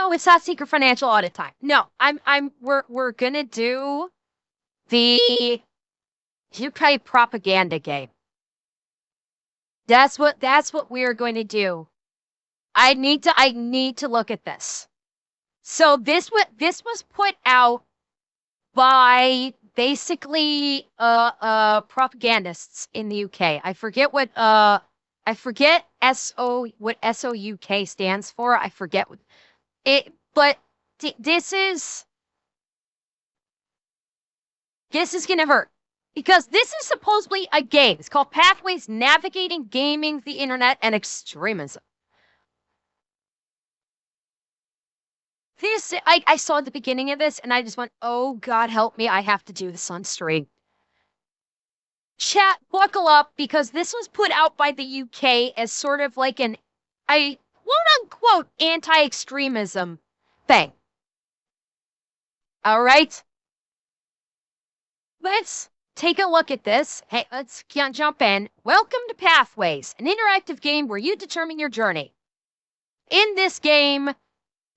No, it's not secret financial audit time. No, we're gonna do the UK propaganda game. That's what we're going to do. I need to look at this. So this was put out by basically propagandists in the UK. I forget what SOUK stands for. I forget what it, but this is gonna hurt because this is supposedly a game. It's called Pathways Navigating Gaming, the Internet, and Extremism. I saw the beginning of this and I just went, oh God, help me. I have to do this on stream. Chat, buckle up because this was put out by the UK as sort of like a quote unquote anti-extremism thing. All right. Let's take a look at this. Hey, let's jump in. Welcome to Pathways, an interactive game where you determine your journey. In this game,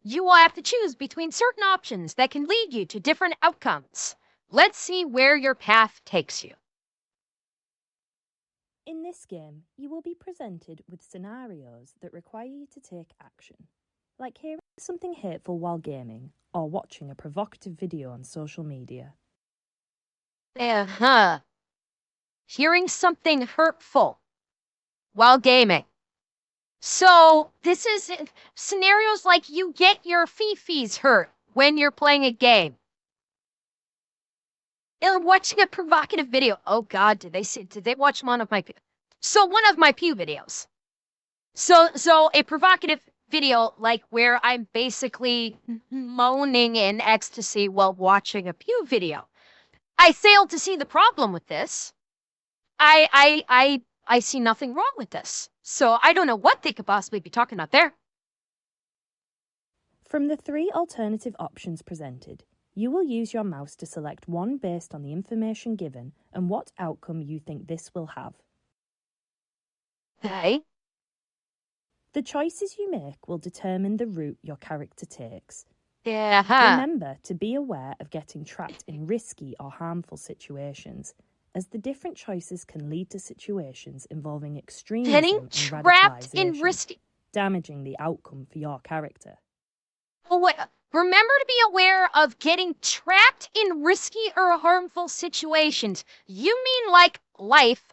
you will have to choose between certain options that can lead you to different outcomes. Let's see where your path takes you. In this game, you will be presented with scenarios that require you to take action, like hearing something hateful while gaming or watching a provocative video on social media. Hearing something hurtful while gaming. So this is scenarios like you get your fifis hurt when you're playing a game. Or watching a provocative video. Oh God, did they watch one of my Pew videos. So a provocative video like where I'm basically moaning in ecstasy while watching a Pew video. I failed to see the problem with this. I see nothing wrong with this. So I don't know what they could possibly be talking about there. From the 3 alternative options presented, you will use your mouse to select one based on the information given and what outcome you think this will have. Okay. The choices you make will determine the route your character takes. Yeah. Remember to be aware of getting trapped in risky or harmful situations, as the different choices can lead to situations involving extremism and radicalization, damaging the outcome for your character. Oh, wait. Remember to be aware of getting trapped in risky or harmful situations. You mean like life,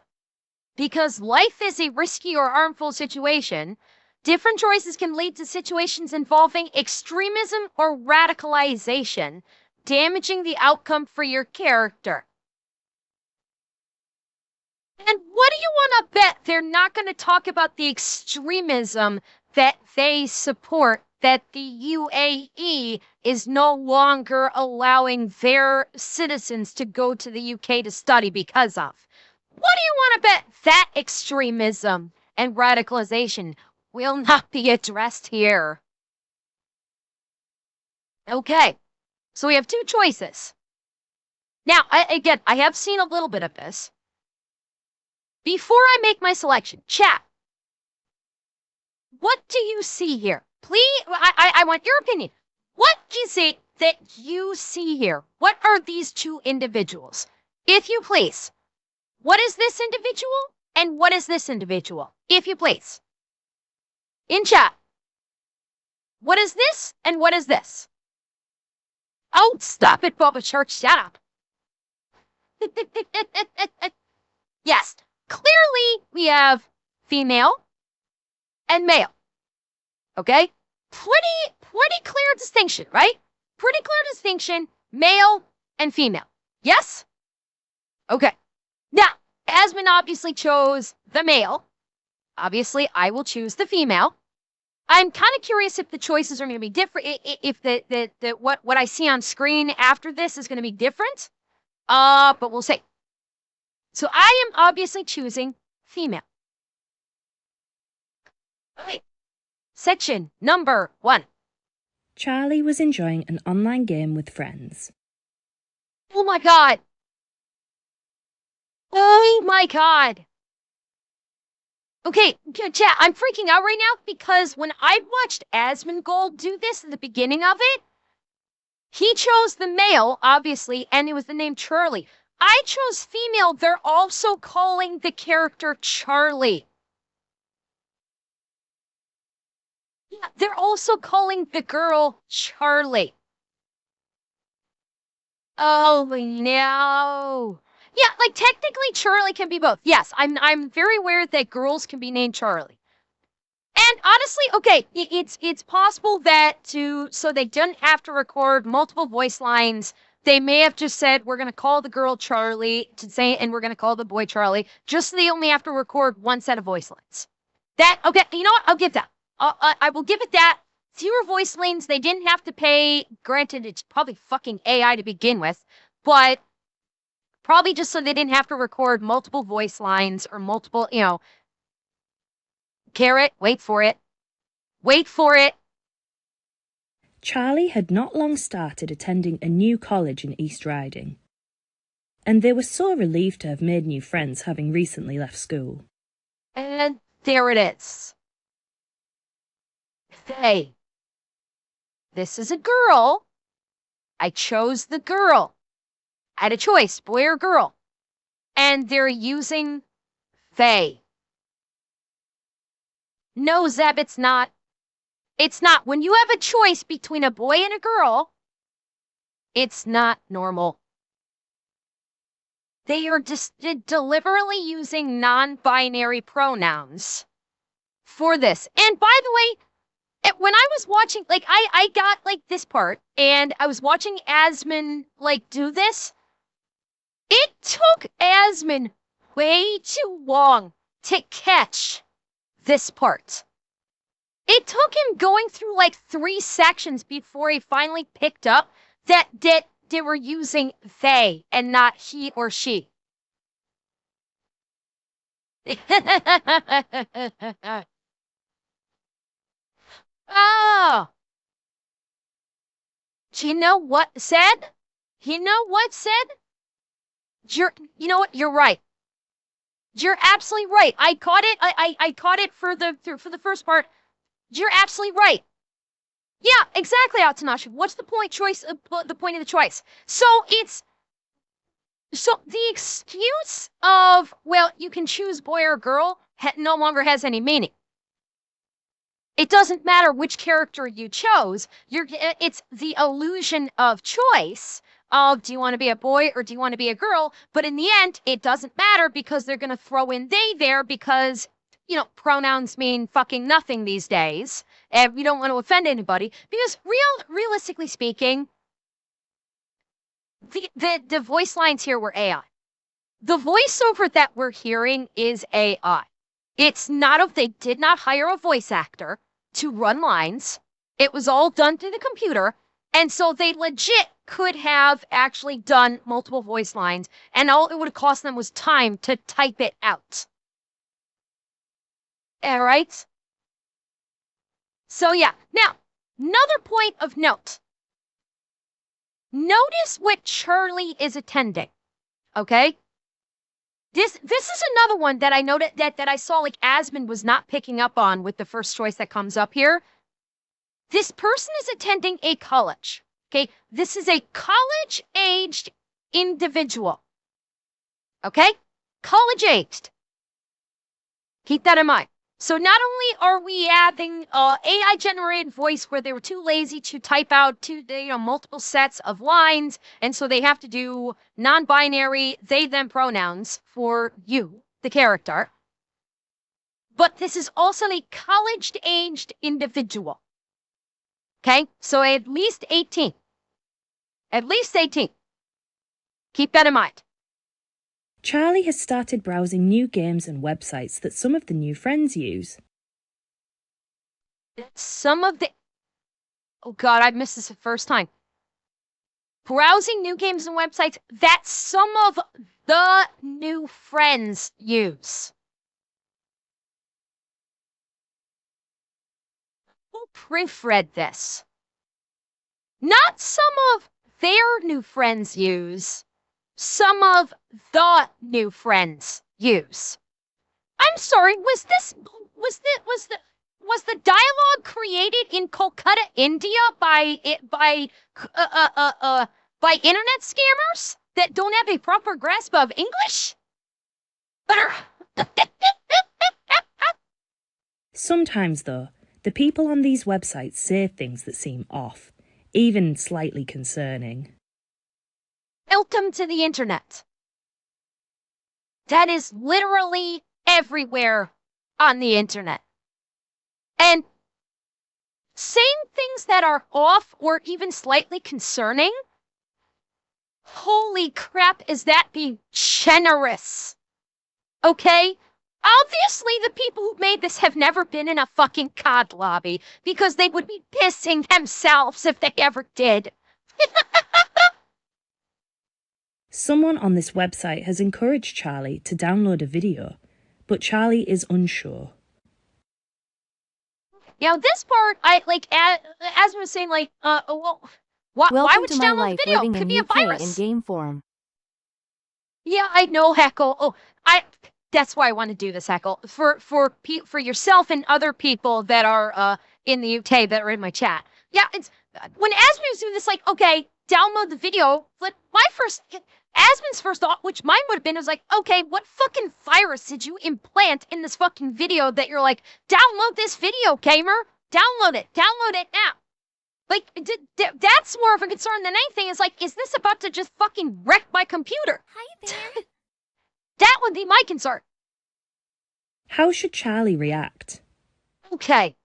because life is a risky or harmful situation. Different choices can lead to situations involving extremism or radicalization, damaging the outcome for your character. And what do you want to bet they're not going to talk about the extremism that they support, that the UAE is no longer allowing their citizens to go to the UK to study because of? What do you want to bet that extremism and radicalization will not be addressed here? Okay, so we have 2 choices. Now, I have seen a little bit of this. Before I make my selection, chat, what do you see here? Please, I want your opinion. What is it that you see here? What are these 2 individuals? If you please, what is this individual and what is this individual? If you please. In chat, what is this and what is this? Oh, stop it, Bubba Church, shut up. Yes. Clearly, we have female and male. Okay? Pretty clear distinction, right? Pretty clear distinction, male and female. Yes? Okay. Now, Asmund obviously chose the male. Obviously, I will choose the female. I'm kind of curious if the choices are going to be different, if what I see on screen after this is going to be different. But we'll see. So I am obviously choosing female. Okay. Section number 1. Charlie was enjoying an online game with friends. Oh my God. Oh my God. Okay, chat, I'm freaking out right now because when I watched Asmongold do this at the beginning of it, he chose the male, obviously, and it was the name Charlie. I chose female. They're also calling the character Charlie. Yeah, they're also calling the girl Charlie. Oh no. Yeah, like technically Charlie can be both. Yes, I'm very aware that girls can be named Charlie. And honestly, okay, it's possible that so they didn't have to record multiple voice lines. They may have just said we're gonna call the girl Charlie to say, and we're gonna call the boy Charlie, just so they only have to record one set of voice lines. That okay? You know what? I'll give that. I will give it that. Fewer voice lines. They didn't have to pay. Granted, it's probably fucking AI to begin with, but probably just so they didn't have to record multiple voice lines or multiple, carrot, wait for it. Wait for it. Charlie had not long started attending a new college in East Riding, and they were so relieved to have made new friends having recently left school. And there it is. They. This is a girl. I chose the girl. I had a choice, boy or girl. And they're using they. No, Zeb, it's not. It's not. When you have a choice between a boy and a girl, it's not normal. They are just deliberately using non-binary pronouns for this. And by the way, when I was watching, like, I got, like, this part, and I was watching Asmon, like, do this. It took Asmon way too long to catch this part. It took him going through like 3 sections before he finally picked up that they were using they and not he or she. Oh, do you know what said? You know what said? You know what? You're right. You're absolutely right. I caught it. I caught it for the first part. You're absolutely right. Yeah, exactly, Atanashi. What's the point choice? The point of the choice. So the excuse of well, you can choose boy or girl no longer has any meaning. It doesn't matter which character you chose. It's the illusion of choice of do you want to be a boy or do you want to be a girl? But in the end, it doesn't matter because they're going to throw in they there because pronouns mean fucking nothing these days. And we don't want to offend anybody because realistically speaking, the voice lines here were AI. The voiceover that we're hearing is AI. It's not they did not hire a voice actor to run lines. It was all done through the computer. And so they legit could have actually done multiple voice lines, and all it would have cost them was time to type it out. All right? So yeah. Now, another point of note. Notice what Charlie is attending. Okay? This is another one that I noted that I saw like Asmon was not picking up on with the first choice that comes up here. This person is attending a college. Okay? This is a college-aged individual. Okay? College-aged. Keep that in mind. So not only are we adding AI-generated voice where they were too lazy to type out multiple sets of lines, and so they have to do non-binary they/them pronouns for you, the character, but this is also a college-aged individual. Okay? So at least 18. At least 18. Keep that in mind. Charlie has started browsing new games and websites that some of the new friends use. Oh God, I missed this the first time. Browsing new games and websites that some of the new friends use. Who proofread this? Not some of their new friends use. Some of the new friends use. I I'm sorry, was the dialogue created in Kolkata, India by internet scammers that don't have a proper grasp of English? Sometimes, though, the people on these websites say things that seem off, even slightly concerning. Welcome to the internet. That is literally everywhere on the internet. And saying things that are off or even slightly concerning, holy crap, is that being generous? Okay? Obviously, the people who made this have never been in a fucking COD lobby because they would be pissing themselves if they ever did. Someone on this website has encouraged Charlie to download a video, but Charlie is unsure. This part, as I was saying, why would you download the video? It could be a virus. In game form. Yeah, I know, Heckle. That's why I want to do this, Heckle. For yourself and other people that are in the UK that are in my chat. Yeah, it's when Asmin was doing this, okay, download the video. But Asmin's first thought, which mine would have been, was okay, what fucking virus did you implant in this fucking video that you're download this video, gamer? Download it now. That's more of a concern than anything. Is this about to just fucking wreck my computer? Hi there. That would be my concern. How should Charlie react? Okay.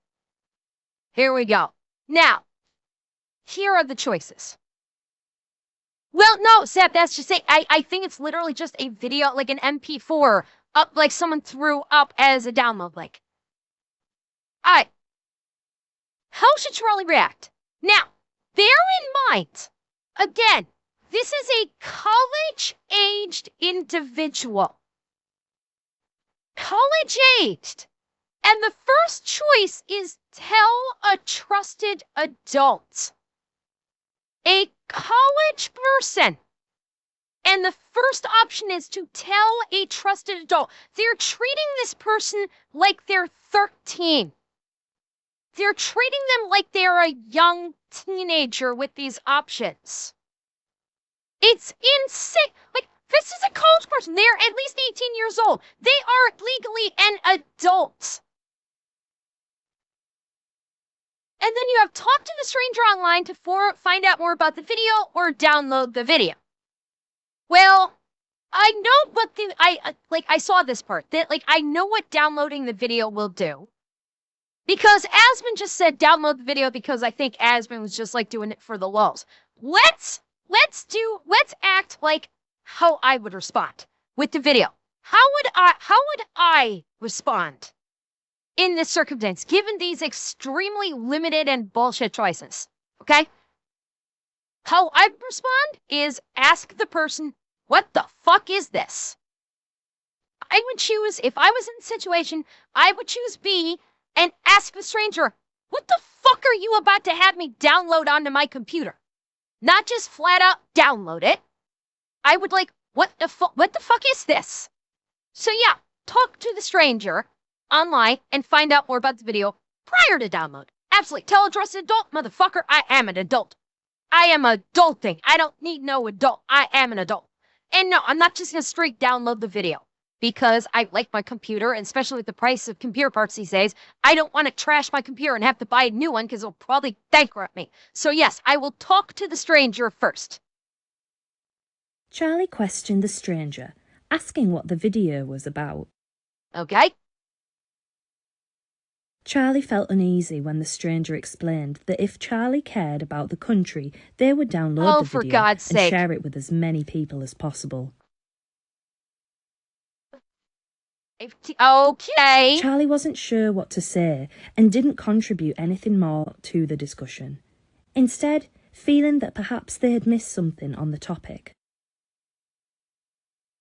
Here we go. Now, here are the choices. Well, no, Seth, that's just it. I think it's literally just a video, like an MP4, up, someone threw up as a download link. Alright. How should Charlie react? Now, bear in mind, again, this is a college-aged individual. College-aged. And the first choice is tell a trusted adult. A college person. And the first option is to tell a trusted adult. They're treating this person like they're 13. They're treating them like they're a young teenager with these options. It's insane. This is a college person. They're at least 18 years old. They are legally an adult. And then you have talk to the stranger online to find out more about the video or download the video. Well, I know what I saw this part. That I know what downloading the video will do. Because Asmin just said download the video because I think Asmin was just doing it for the lulz. Let's act like how I would respond with the video. How would I respond in this circumstance, given these extremely limited and bullshit choices? Okay? How I would respond is ask the person, what the fuck is this? I would choose, if I was in the situation, I would choose B and ask the stranger, what the fuck are you about to have me download onto my computer? Not just flat out download it. I would what the fuck is this? So yeah, talk to the stranger online and find out more about the video prior to download. Absolutely. Tell a trusted adult, motherfucker, I am an adult. I am adulting. I don't need no adult. I am an adult. And no, I'm not just going to straight download the video because I like my computer, and especially with the price of computer parts these days, I don't want to trash my computer and have to buy a new one because it'll probably bankrupt me. So yes, I will talk to the stranger first. Charlie questioned the stranger, asking what the video was about. Okay. Charlie felt uneasy when the stranger explained that if Charlie cared about the country, they would download the video and share it with as many people as possible. Okay. Charlie wasn't sure what to say and didn't contribute anything more to the discussion. Instead, feeling that perhaps they had missed something on the topic.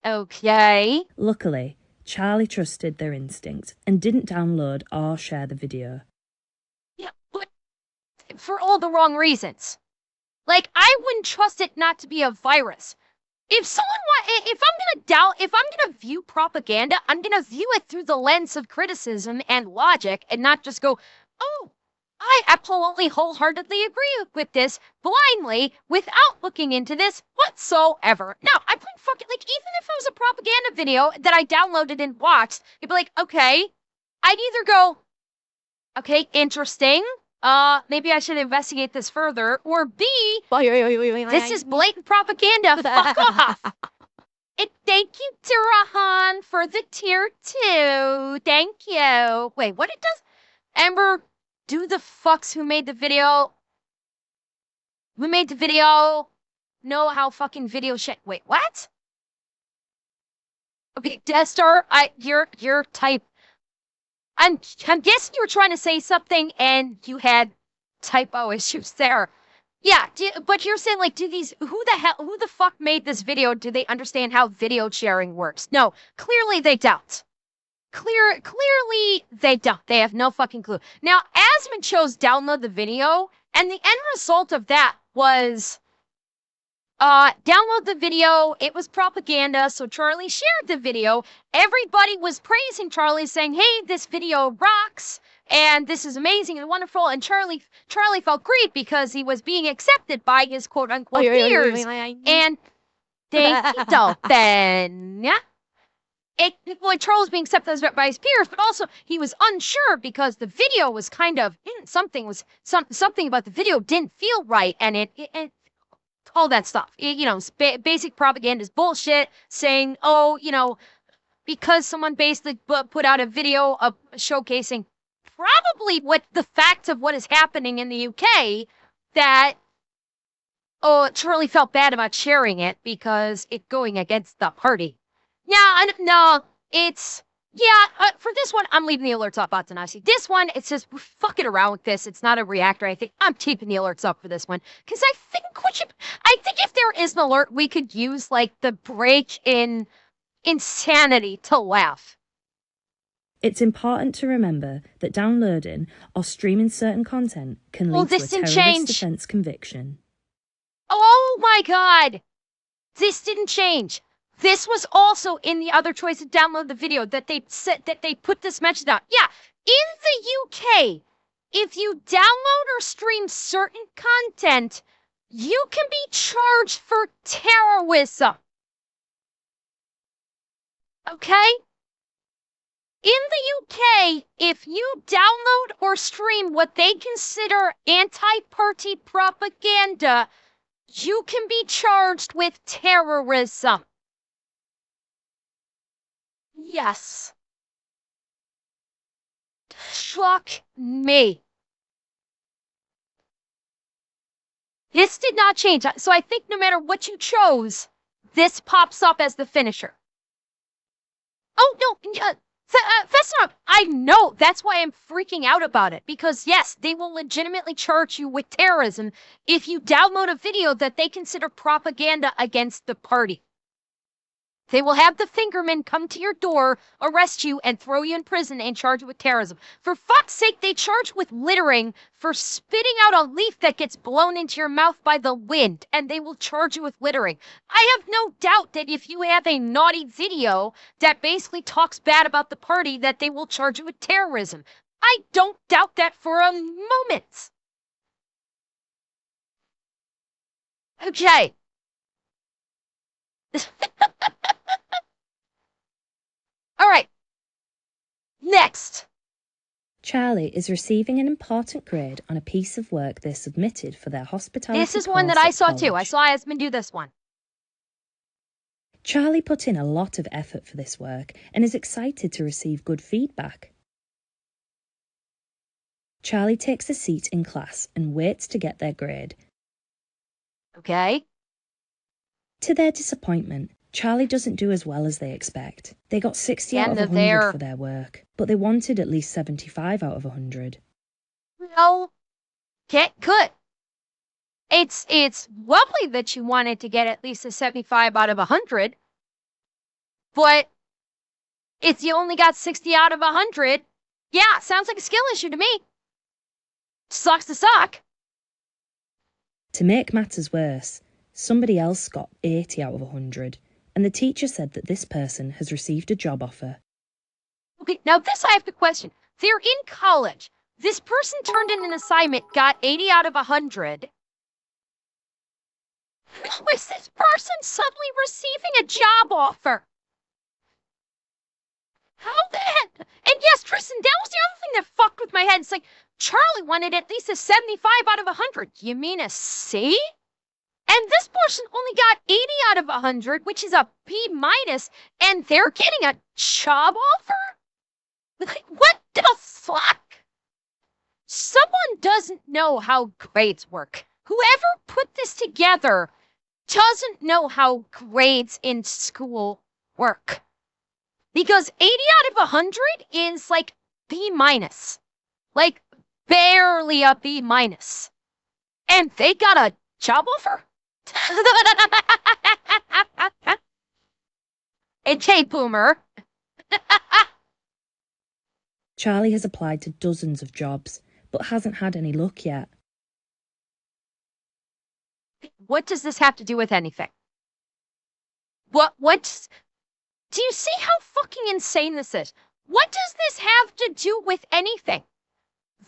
Okay. Luckily, Charlie trusted their instinct and didn't download or share the video. Yeah, but for all the wrong reasons. I wouldn't trust it not to be a virus. if I'm gonna view propaganda, I'm gonna view it through the lens of criticism and logic and not just go, oh, I absolutely wholeheartedly agree with this blindly without looking into this whatsoever. No, I wouldn't fucking, like, even if it was a propaganda video that I downloaded and watched, it'd be like, okay, I'd either go, okay, interesting. Maybe I should investigate this further. Or B, this is blatant propaganda. Fuck off. And thank you, Durahan, for the tier 2. Thank you. Wait, what it does? Amber, do the fucks who made the video? Who made the video know how fucking video shit? Wait, what? Okay, Destar, your type. I'm guessing you were trying to say something and you had typo issues there. Yeah, but you're saying, like, who the fuck made this video? Do they understand how video sharing works? No, clearly they don't. Clearly they don't. They have no fucking clue. Now, Asmund chose download the video, and the end result of that was download the video. It was propaganda, so Charlie shared the video. Everybody was praising Charlie, saying, hey, this video rocks, and this is amazing and wonderful. And Charlie felt great because he was being accepted by his quote-unquote peers. And thank you, Dolphin. Yeah. Charles was being accepted by his peers, but also he was unsure because the video was kind of, something about the video didn't feel right, and it all that stuff. Basic propaganda is bullshit, saying, oh, because someone basically put out a video of showcasing probably what the facts of what is happening in the UK, that, oh, Charlie felt bad about sharing it because it's going against the party. Yeah, no, it's, yeah, for this one, I'm leaving the alerts up, Atanasi. This one, it's just, we're fucking around with this. It's not a reactor. I think I'm keeping the alerts up for this one. Because I think if there is an alert, we could use, like, the break in insanity to laugh. It's important to remember that downloading or streaming certain content can lead to a terrorist offense conviction. Oh my god! This didn't change. This was also in the other choice to download the video that they said that they put this mention out. Yeah, in the UK, if you download or stream certain content, you can be charged for terrorism. Okay? In the UK, if you download or stream what they consider anti-party propaganda, you can be charged with terrorism. Yes. Fuck me. This did not change. So I think no matter what you chose, this pops up as the finisher. Oh, no. Festinov, I know. That's why I'm freaking out about it. Because, yes, they will legitimately charge you with terrorism if you download a video that they consider propaganda against the party. They will have the fingermen come to your door, arrest you, and throw you in prison and charge you with terrorism. For fuck's sake, they charge you with littering for spitting out a leaf that gets blown into your mouth by the wind, and they will charge you with littering. I have no doubt that if you have a naughty video that basically talks bad about the party, that they will charge you with terrorism. I don't doubt that for a moment. Okay. All right. Next. Charlie is receiving an important grade on a piece of work they submitted for their hospitality course. This is one that I saw too. I saw Asmund do this one. Charlie put in a lot of effort for this work and is excited to receive good feedback. Charlie takes a seat in class and waits to get their grade. Okay. To their disappointment, Charlie doesn't do as well as they expect. They got 60 out of 100 for their work, but they wanted at least 75 out of 100. Well, good. It's lovely that you wanted to get at least a 75 out of 100, but if you only got 60 out of 100, yeah, sounds like a skill issue to me. Sucks to suck. To make matters worse, Somebody else got 80 out of 100, and the teacher said that this person has received a job offer. Okay, now this I have to question. They're in college. This person turned in an assignment, got 80 out of 100. How is this person suddenly receiving a job offer? How the heck? And yes, Tristan, that was the other thing that fucked with my head. It's like, Charlie wanted at least a 75 out of 100. You mean a C? And this person only got 80 out of 100, which is a B minus, and they're getting a job offer? Like, what the fuck? Someone doesn't know how grades work. Whoever put this together doesn't know how grades in school work. Because 80 out of 100 is like B minus. Like, barely a B minus. And they got a job offer? Hey, boomer. Charlie has applied to dozens of jobs, but hasn't had any luck yet. What does this have to do with anything? What? Do you see how fucking insane this is? What does this have to do with anything?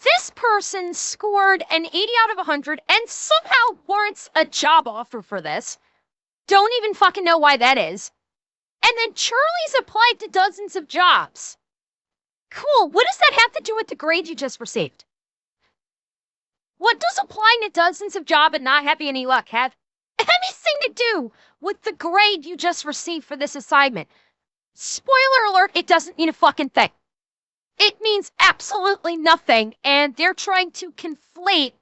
This person scored an 80 out of 100 and somehow warrants a job offer for this. Don't even fucking know why that is. And then Charlie's applied to dozens of jobs. Cool, what does that have to do with the grade you just received? What does applying to dozens of jobs and not having any luck have anything to do with the grade you just received for this assignment? Spoiler alert, it doesn't mean a fucking thing. It means absolutely nothing, and they're trying to conflate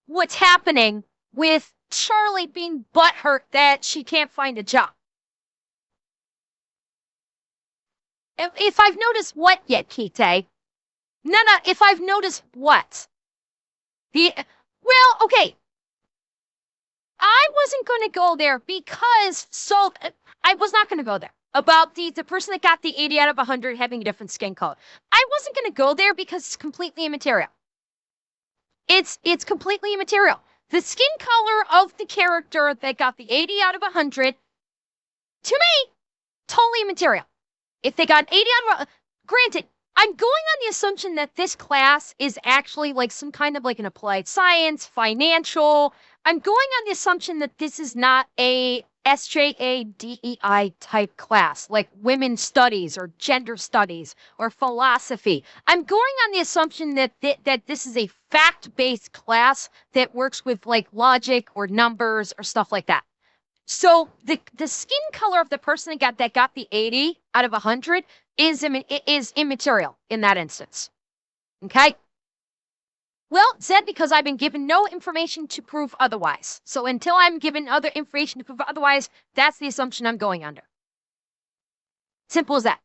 what's happening with Charlie being butthurt that she can't find a job. If I've noticed what yet, Kite? No, if I've noticed what? Well, okay. I wasn't going to go there because, I was not going to go there. About the person that got the 80 out of 100 having a different skin color. I wasn't going to go there because it's completely immaterial. It's completely immaterial. The skin color of the character that got the 80 out of 100, to me, totally immaterial. If they got 80 out of, granted, I'm going on the assumption that this class is actually like some kind of like an applied science, financial. I'm going on the assumption that this is not a SJADEI type class, like women's studies or gender studies or philosophy. I'm going on the assumption that this is a fact-based class that works with like logic or numbers or stuff like that. So the skin color of the person that got the 80 out of 100 is immaterial in that instance. Okay? Well, said because I've been given no information to prove otherwise. So until I'm given other information to prove otherwise, that's the assumption I'm going under. Simple as that.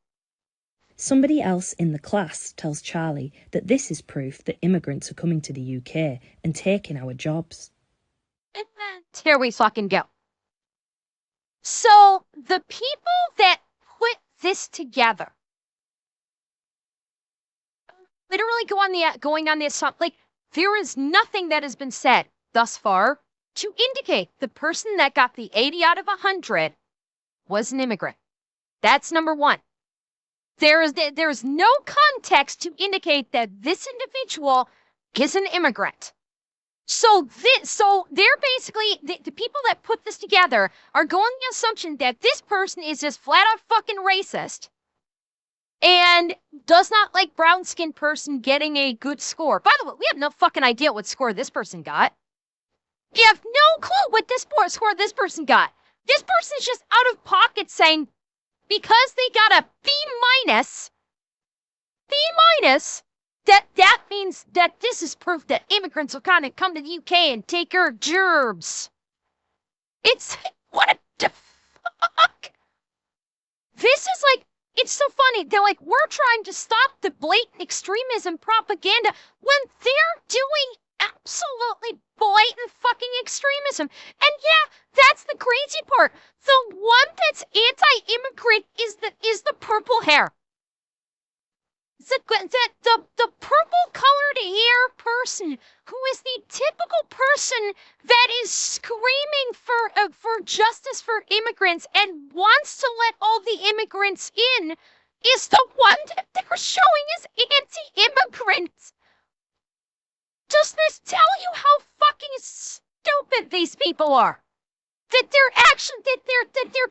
Somebody else in the class tells Charlie that this is proof that immigrants are coming to the UK and taking our jobs. And here we fucking go. So the people that put this together literally going on the assumption, like, there is nothing that has been said thus far to indicate the person that got the 80 out of 100 was an immigrant. That's number one. There is no context to indicate that this individual is an immigrant. So they're basically, the people that put this together are going on the assumption that this person is just flat out fucking racist and does not like brown-skinned person getting a good score. By the way, we have no fucking idea what score this person got. You have no clue what score this person got. This person is just out of pocket saying, because they got a B minus, that means that this is proof that immigrants will kind of come to the UK and take our gerbs. It's, what the fuck? This is like, it's so funny. They're like, we're trying to stop the blatant extremism propaganda when they're doing absolutely blatant fucking extremism. And yeah, that's the crazy part. The one that's anti-immigrant is the purple hair. the purple-colored hair person who is the typical person that is screaming for justice for immigrants and wants to let all the immigrants in is the one that they're showing as anti-immigrants. Does this tell you how fucking stupid these people are? That they're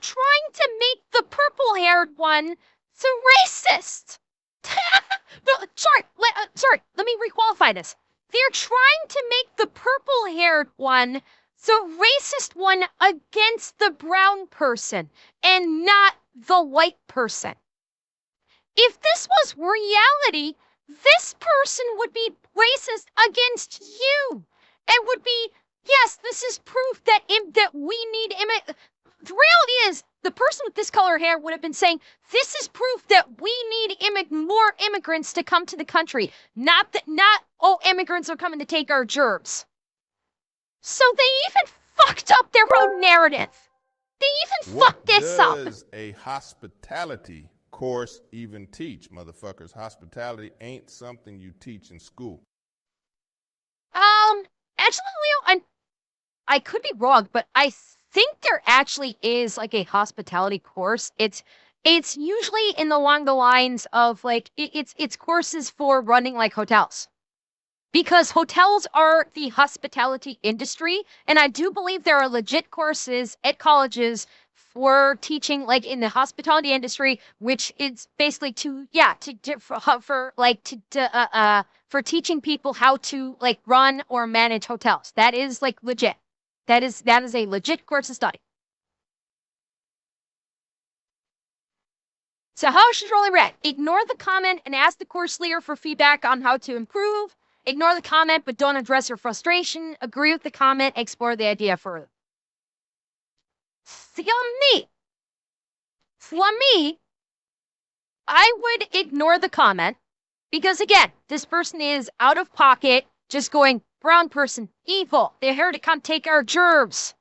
trying to make the purple-haired one the racist. No, sorry, let me requalify this. They're trying to make the purple-haired one the racist one against the brown person and not the white person. If this was reality, this person would be racist against you and would be, yes, this is proof that we need the reality is the person with this color hair would have been saying, this is proof that we need more immigrants to come to the country. Not immigrants are coming to take our jobs. So they even fucked up their own narrative. They even fucked this up. What does a hospitality course even teach, motherfuckers? Hospitality ain't something you teach in school. Actually, Leo, I could be wrong, but I think there actually is like a hospitality course. It's usually along the lines of like it's courses for running like hotels. Because hotels are the hospitality industry, and I do believe there are legit courses at colleges for teaching like in the hospitality industry, which is basically for teaching people how to like run or manage hotels. That is like legit. That is a legit course of study. So how should Rolly read? Ignore the comment and ask the course leader for feedback on how to improve. Ignore the comment but don't address your frustration. Agree with the comment, explore the idea further. For me, I would ignore the comment because again, this person is out of pocket, just going, brown person, evil, they're here to come take our gerbs.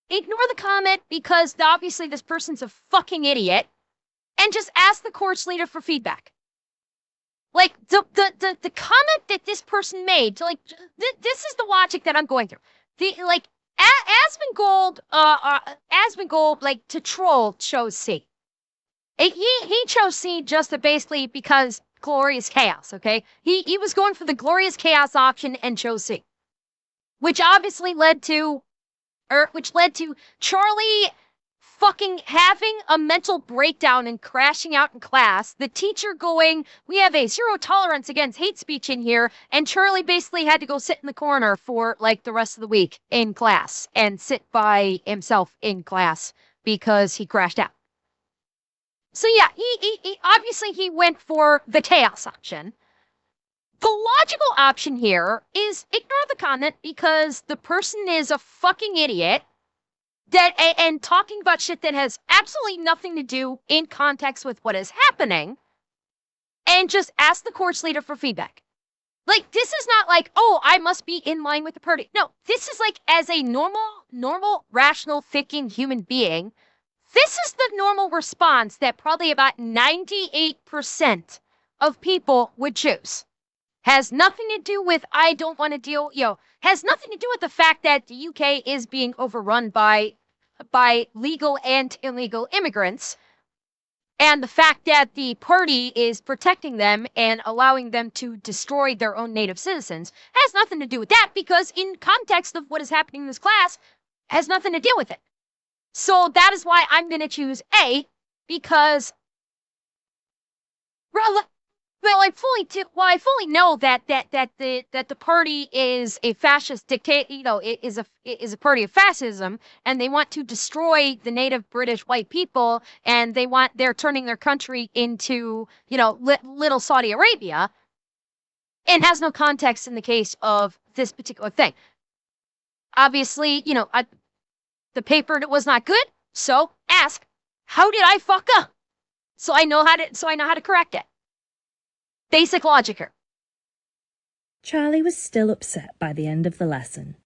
Ignore the comment because obviously this person's a fucking idiot and just ask the course leader for feedback. Like, the comment that this person made, so like, this is the logic that I'm going through. Asmongold, like, to troll, chose C. He chose C just to basically because glorious chaos, okay? He was going for the glorious chaos option and chose C. Which obviously led to Charlie fucking having a mental breakdown and crashing out in class, the teacher going, we have a zero tolerance against hate speech in here, and Charlie basically had to go sit in the corner for like the rest of the week in class and sit by himself in class because he crashed out. So yeah, he obviously he went for the chaos option. The logical option here is ignore the comment because the person is a fucking idiot and talking about shit that has absolutely nothing to do in context with what is happening, and just ask the course leader for feedback. Like, this is not like, oh, I must be in line with the party. No, this is like, as a normal, rational, thinking human being, this is the normal response that probably about 98% of people would choose. Has nothing to do with, I don't want to deal, has nothing to do with the fact that the UK is being overrun by legal and illegal immigrants, and the fact that the party is protecting them and allowing them to destroy their own native citizens has nothing to do with that, because in context of what is happening in this class, has nothing to do with it. So that is why I'm going to choose A, because I fully know that the party is a fascist dictate, is a party of fascism, and they want to destroy the native British white people, and they're turning their country into, little Saudi Arabia, and has no context in the case of this particular thing. Obviously, the paper was not good, so ask, how did I fuck up? So I know how to correct it. Basic logic here. Charlie was still upset by the end of the lesson.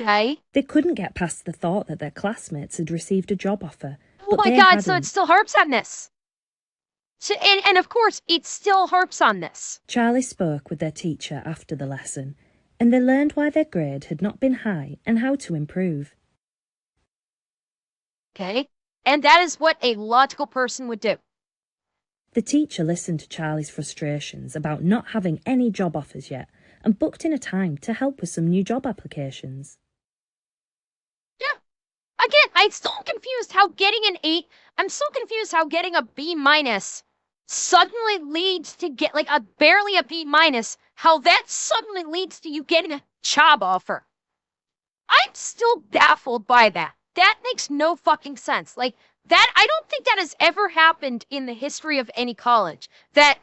Okay. They couldn't get past the thought that their classmates had received a job offer Oh my God, so it still harps on this. So, and of course, it still harps on this. Charlie spoke with their teacher after the lesson, and they learned why their grade had not been high and how to improve. Okay, and that is what a logical person would do. The teacher listened to Charlie's frustrations about not having any job offers yet and booked in a time to help with some new job applications. Yeah. Again, I'm so confused how getting an 8, I'm so confused how getting a B minus suddenly leads to get like barely a B minus, how that suddenly leads to you getting a job offer. I'm still baffled by that. That makes no fucking sense. Like that, I don't think that has ever happened in the history of any college. That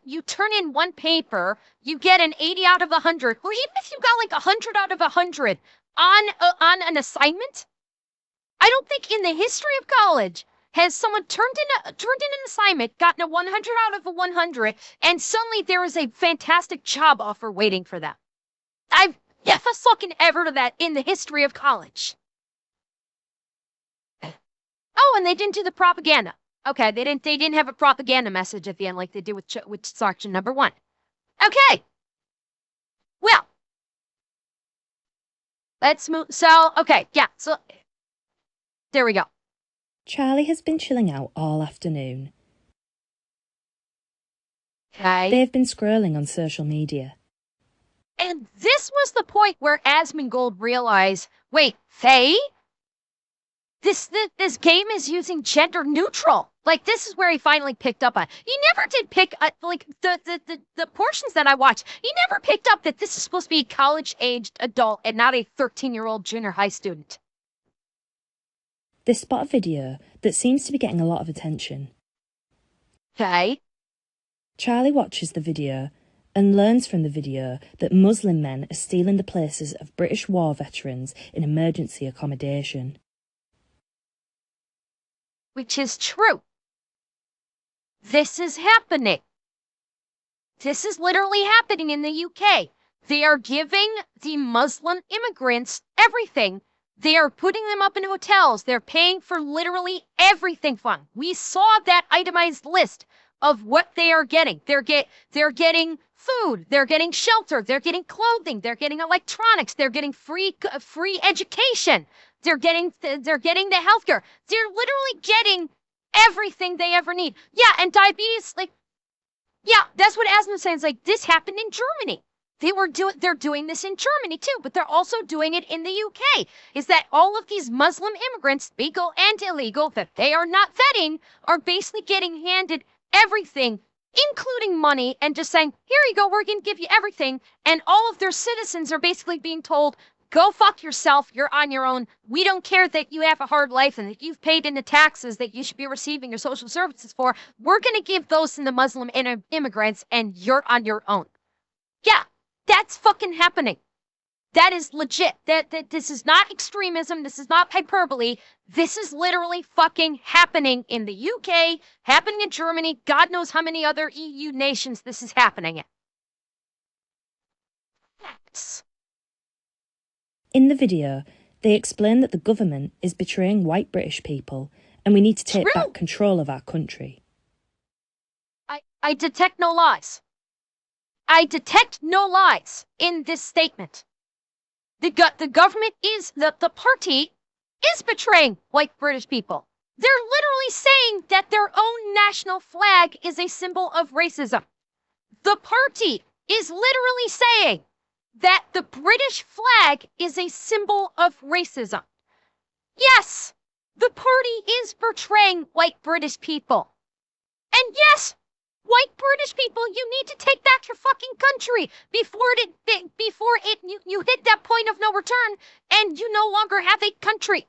you turn in one paper, you get an 80 out of 100, or even if you got like 100 out of 100 on an assignment. I don't think in the history of college has someone turned in an assignment, gotten a 100 out of a 100, and suddenly there is a fantastic job offer waiting for them. I've never fucking ever to that in the history of college. Oh, and they didn't do the propaganda. Okay, they didn't have a propaganda message at the end like they did with section number 1. Okay. Well, let's move. So, okay, yeah. So there we go. Charlie has been chilling out all afternoon. Okay. They've been scrolling on social media. And this was the point where Asmongold realized, wait, Faye? This game is using gender neutral. Like, this is where he finally picked up on. He never did pick up, like, the portions that I watched, he never picked up that this is supposed to be a college-aged adult and not a 13-year-old junior high student. They spot a video that seems to be getting a lot of attention. Okay. Charlie watches the video and learns from the video that Muslim men are stealing the places of British war veterans in emergency accommodation. Which is true. This is happening. This is literally happening in the UK. They are giving the Muslim immigrants everything. They are putting them up in hotels. They're paying for literally everything for them. We saw that itemized list of what they are getting. They're getting food. They're getting shelter. They're getting clothing. They're getting electronics. They're getting free education. They're getting the healthcare. They're literally getting everything they ever need. Yeah, and diabetes, like, yeah, that's what Asma was saying. It's like, this happened in Germany. They're doing this in Germany too, but they're also doing it in the UK. Is that all of these Muslim immigrants, legal and illegal, that they are not vetting, are basically getting handed everything, including money, and just saying, here you go, we're going to give you everything. And all of their citizens are basically being told, go fuck yourself, you're on your own. We don't care that you have a hard life and that you've paid in the taxes that you should be receiving your social services for. We're going to give those to the Muslim immigrants and you're on your own. Yeah, that's fucking happening. That is legit. That this is not extremism. This is not hyperbole. This is literally fucking happening in the UK, happening in Germany. God knows how many other EU nations this is happening in. Facts. In the video, they explain that the government is betraying white British people and we need to take back control of our country. I detect no lies. I detect no lies in this statement. The government is, the party is betraying white British people. They're literally saying that their own national flag is a symbol of racism. The party is literally saying that the British flag is a symbol of racism. Yes, the party is betraying white British people. And yes, white British people, you need to take back your fucking country before you hit that point of no return and you no longer have a country.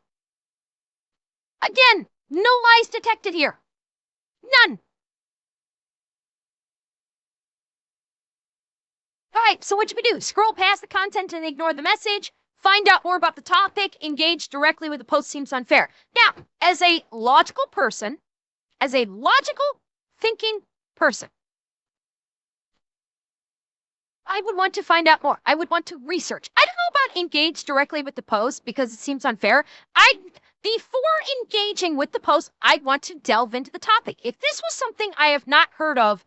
Again, no lies detected here. None. All right, so what should we do? Scroll past the content and ignore the message, find out more about the topic, engage directly with the post seems unfair. Now, as a logical person, as a logical thinking person, I would want to find out more. I would want to research. I don't know about engage directly with the post because it seems unfair. before engaging with the post, I want to delve into the topic. If this was something I have not heard of,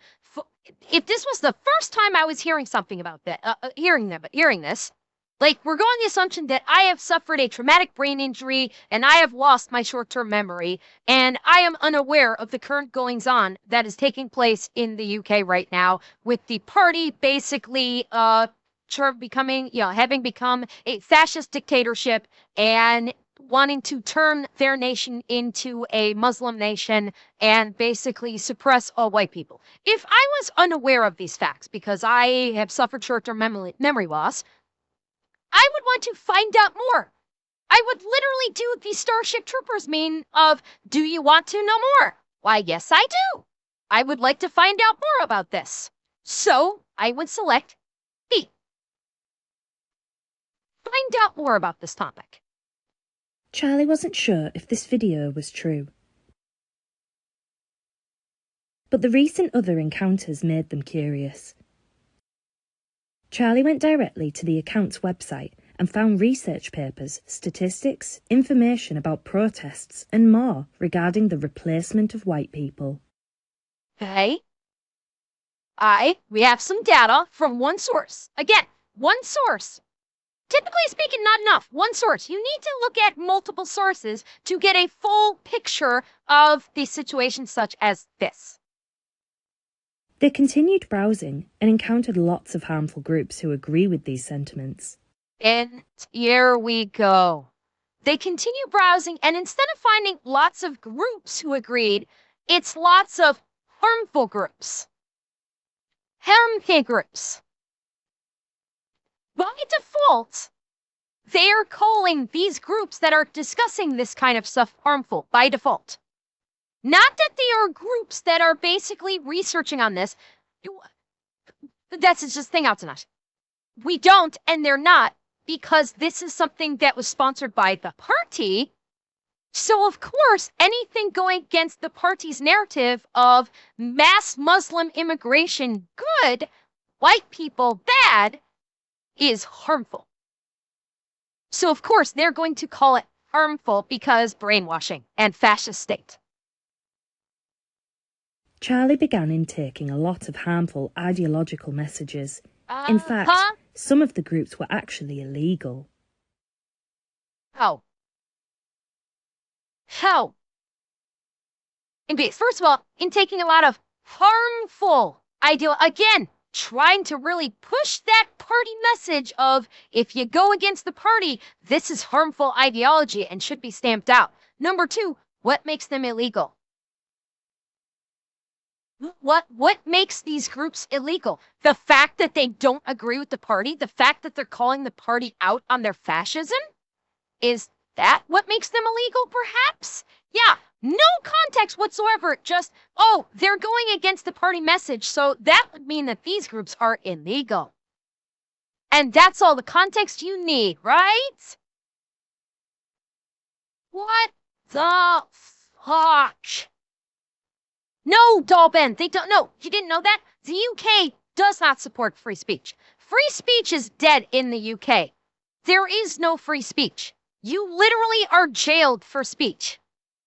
if this was the first time I was hearing something about that, hearing this, like, we're going the assumption that I have suffered a traumatic brain injury and I have lost my short-term memory, and I am unaware of the current goings-on that is taking place in the UK right now, with the party basically becoming, having become a fascist dictatorship and wanting to turn their nation into a Muslim nation and basically suppress all white people. If I was unaware of these facts because I have suffered short-term memory loss, I would want to find out more. I would literally do the Starship Troopers meme of, do you want to know more? Why, yes, I do. I would like to find out more about this. So I would select B. Find out more about this topic. Charlie wasn't sure if this video was true. But the recent other encounters made them curious. Charlie went directly to the account's website and found research papers, statistics, information about protests and more regarding the replacement of white people. Okay. We have some data from one source. Again, one source. Typically speaking, not enough. One source. You need to look at multiple sources to get a full picture of the situation such as this. They continued browsing and encountered lots of harmful groups who agree with these sentiments. And here we go. They continue browsing, and instead of finding lots of groups who agreed, it's lots of harmful groups. Harmful groups. By default, they are calling these groups that are discussing this kind of stuff harmful by default. Not that they are groups that are basically researching on this. That's just thing out tonight. We don't, and they're not, because this is something that was sponsored by the party. So, of course, anything going against the party's narrative of mass Muslim immigration good, white people bad, is harmful. So, of course, they're going to call it harmful because brainwashing and fascist state. Charlie began intaking a lot of harmful ideological messages. In fact, some of the groups were actually illegal. How? First of all, intaking a lot of harmful again, trying to really push that party message of, if you go against the party, this is harmful ideology and should be stamped out. Number two, what makes them illegal? What makes these groups illegal? The fact that they don't agree with the party? The fact that they're calling the party out on their fascism? Is that what makes them illegal, perhaps? Yeah, no context whatsoever. Just, oh, they're going against the party message, so that would mean that these groups are illegal. And that's all the context you need, right? What the fuck? No, Dolben, they don't. No, you didn't know that? The UK does not support free speech. Free speech is dead in the UK. There is no free speech. You literally are jailed for speech.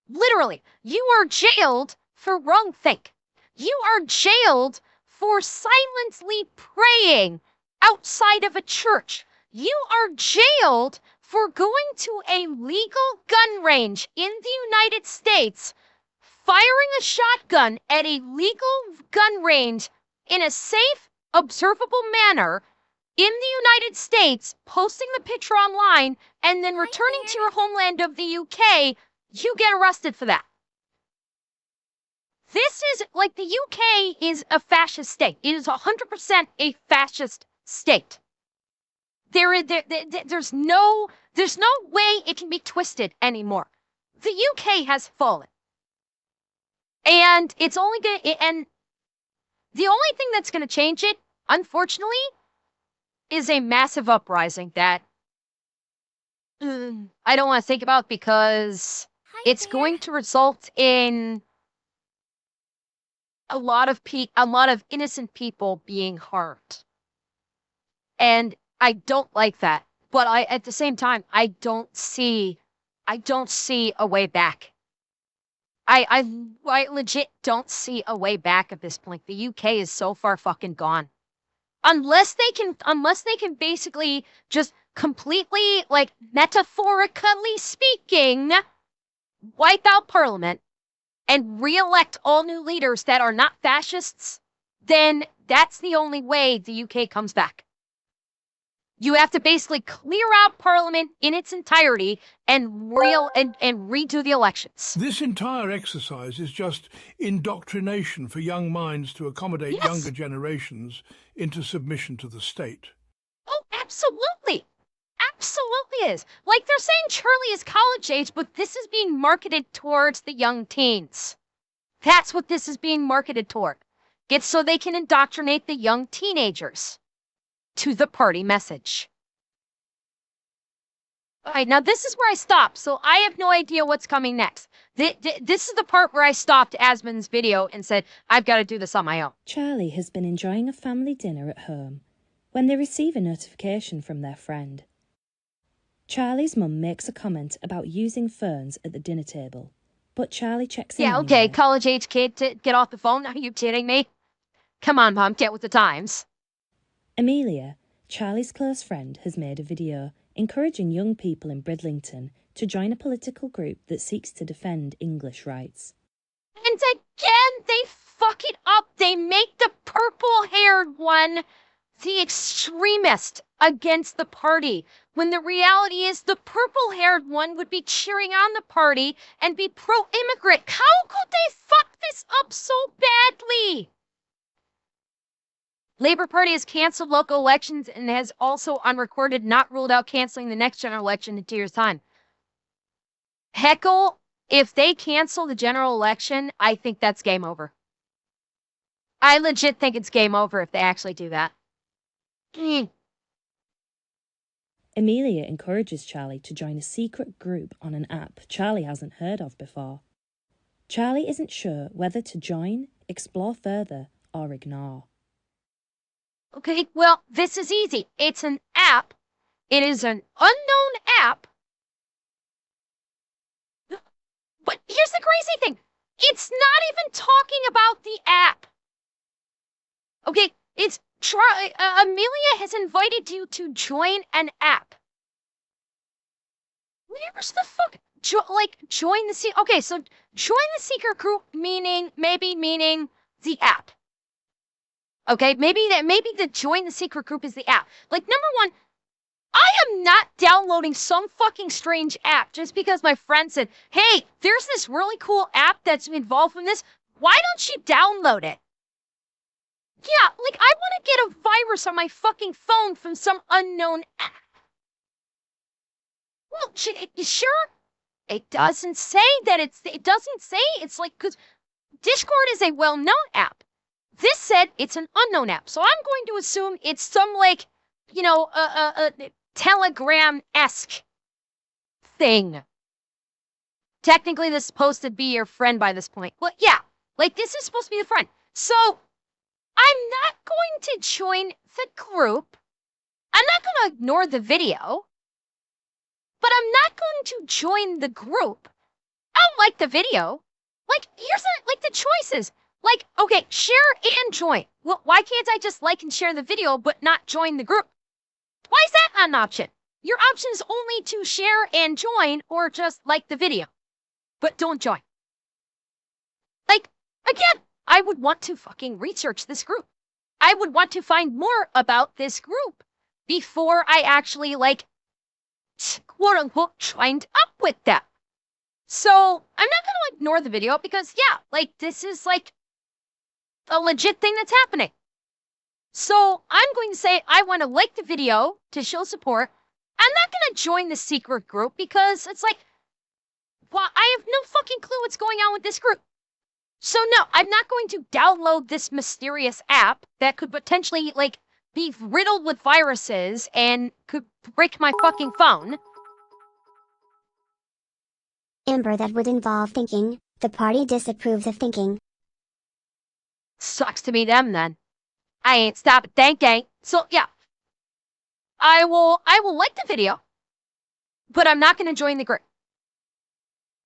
Literally, you are jailed for wrongthink. You are jailed for silently praying outside of a church. You are jailed for going to a legal gun range in the United States, firing a shotgun at a legal gun range in a safe, observable manner in the United States, posting the picture online, and then returning to your homeland of the UK, you get arrested for that. This is, like, the UK is a fascist state. It is 100% a fascist state. There's no way it can be twisted anymore. The UK has fallen. And it's only and the only thing that's gonna change it, unfortunately, is a massive uprising that I don't want to think about, because it's going to result in a lot of innocent people being harmed. And I don't like that. But at the same time, I don't see I don't see a way back. I legit don't see a way back at this point. The UK is so far fucking gone. Unless they can basically just completely, like, metaphorically speaking, wipe out Parliament and re-elect all new leaders that are not fascists, then that's the only way the UK comes back. You have to basically clear out Parliament in its entirety and redo the elections. This entire exercise is just indoctrination for young minds to accommodate younger generations into submission to the state. Oh, absolutely. Absolutely is. Like, they're saying Charlie is college age, but this is being marketed towards the young teens. That's what this is being marketed toward. It's so they can indoctrinate the young teenagers to the party message. All right, now this is where I stopped, so I have no idea what's coming next. This is the part where I stopped Asmund's video and said, I've got to do this on my own. Charlie has been enjoying a family dinner at home when they receive a notification from their friend. Charlie's mum makes a comment about using phones at the dinner table, but Charlie checks in. Yeah, okay, college-age kid to get off the phone? Are you kidding me? Come on, Mom, get with the times. Amelia, Charlie's close friend, has made a video encouraging young people in Bridlington to join a political group that seeks to defend English rights. And again, they fuck it up. They make the purple-haired one the extremist against the party, when the reality is the purple-haired one would be cheering on the party and be pro-immigrant. How could they fuck this up so badly? Labour Party has canceled local elections and has also, on recorded, not ruled out canceling the next general election in 2 years' time. Heckle, if they cancel the general election, I think that's game over. I legit think it's game over if they actually do that. Amelia encourages Charlie to join a secret group on an app Charlie hasn't heard of before. Charlie isn't sure whether to join, explore further, or ignore. Okay, well, this is easy. It's an app. It is an unknown app. But here's the crazy thing. It's not even talking about the app. Okay, it's Amelia has invited you to join an app. Where's the fuck? Join the okay, so join the secret group meaning the app. Okay, maybe the join the secret group is the app. Like, number one, I am not downloading some fucking strange app just because my friend said, hey, there's this really cool app that's involved in this. Why don't you download it? Yeah, like, I want to get a virus on my fucking phone from some unknown app. Well, sure? It doesn't say that it's like, because Discord is a well-known app. This said it's an unknown app, so I'm going to assume it's some, like, you know, Telegram-esque thing. Technically, this is supposed to be your friend by this point. Well, yeah, like, this is supposed to be the friend. So, I'm not going to join the group. I'm not going to ignore the video. But I'm not going to join the group. I don't like the video. Like, here's the choices. Like, okay, share and join. Well, why can't I just like and share the video but not join the group? Why is that not an option? Your option is only to share and join or just like the video. But don't join. Like, again, I would want to fucking research this group. I would want to find more about this group before I actually, like, quote-unquote, joined up with them. So, I'm not going to ignore the video because, yeah, like, this is, like, a legit thing that's happening. So, I'm going to say I want to like the video to show support. I'm not going to join the secret group because it's like, well, I have no fucking clue what's going on with this group. So, no, I'm not going to download this mysterious app that could potentially, like, be riddled with viruses and could break my fucking phone. Amber, that would involve thinking. The party disapproves of thinking. Sucks to be them then. I ain't stopping thinking. So yeah. I will like the video, but I'm not gonna join the group.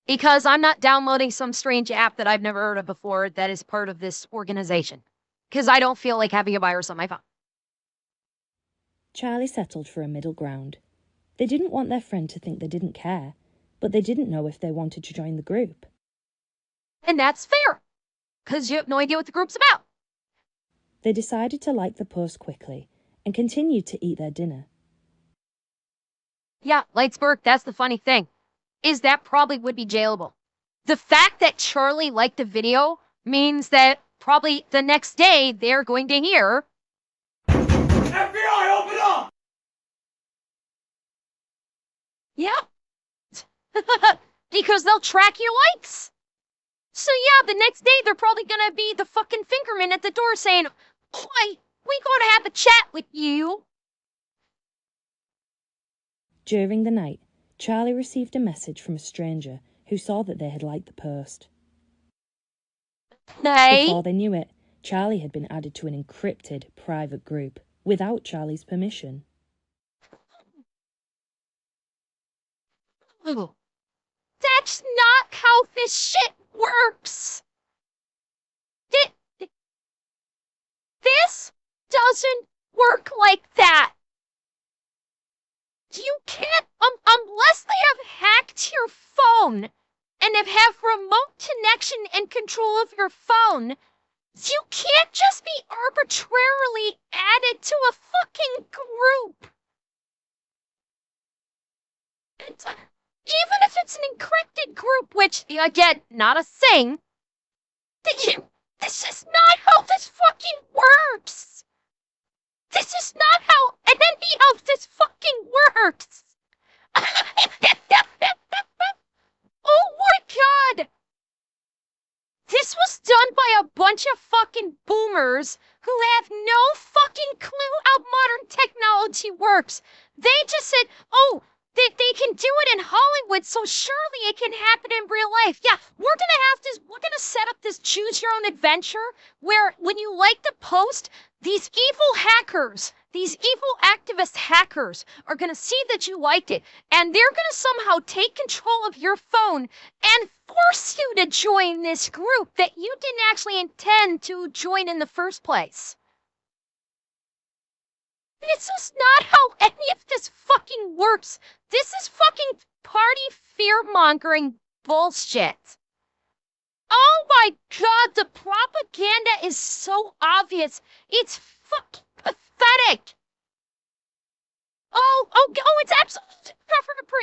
Because I'm not downloading some strange app that I've never heard of before that is part of this organization. Because I don't feel like having a virus on my phone. Charlie settled for a middle ground. They didn't want their friend to think they didn't care, but they didn't know if they wanted to join the group. And that's fair, because you have no idea what the group's about. They decided to like the post quickly and continued to eat their dinner. Yeah, Lightsburg, that's the funny thing, is that probably would be jailable. The fact that Charlie liked the video means that probably the next day they're going to hear, FBI, open up! yeah, because they'll track your likes. So yeah, the next day they're probably gonna be the fucking fingerman at the door saying, "Oi, we gotta have a chat with you." During the night, Charlie received a message from a stranger who saw that they had liked the post. Before they knew it, Charlie had been added to an encrypted private group without Charlie's permission. That's not how this shit works. This doesn't work like that. You can't, unless they have hacked your phone and have remote connection and control of your phone, you can't just be arbitrarily added to a fucking group. Even if it's an encrypted group, which, again, not a thing, this is not how this fucking works. This is not how any of this fucking works. Oh my god! This was done by a bunch of fucking boomers who have no fucking clue how modern technology works. They just said, oh, they can do it in Hollywood, so surely it can happen in real life. Yeah, we're gonna set up this choose your own adventure where when you like the post, these evil hackers, these evil activist hackers are gonna see that you liked it, and they're gonna somehow take control of your phone and force you to join this group that you didn't actually intend to join in the first place. This is not how any of this fucking works. This is fucking party fear-mongering bullshit. Oh my god, the propaganda is so obvious. It's fucking pathetic.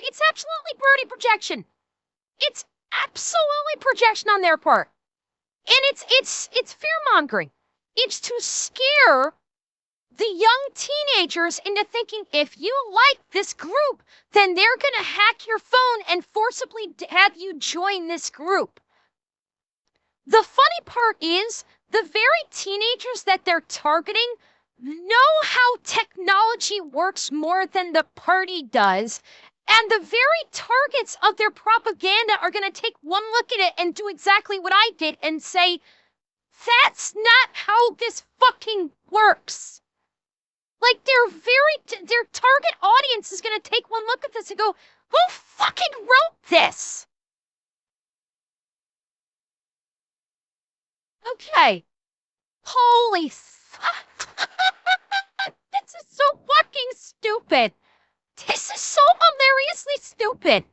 It's absolutely birdie projection. It's absolutely projection on their part. And it's fear-mongering. It's to scare the young teenagers into thinking if you like this group, then they're going to hack your phone and forcibly have you join this group. The funny part is, the very teenagers that they're targeting know how technology works more than the party does, and the very targets of their propaganda are going to take one look at it and do exactly what I did and say, that's not how this fucking works. Like, their target audience is going to take one look at this and go, who fucking wrote this? Okay. Holy fuck. This is so fucking stupid. This is so hilariously stupid.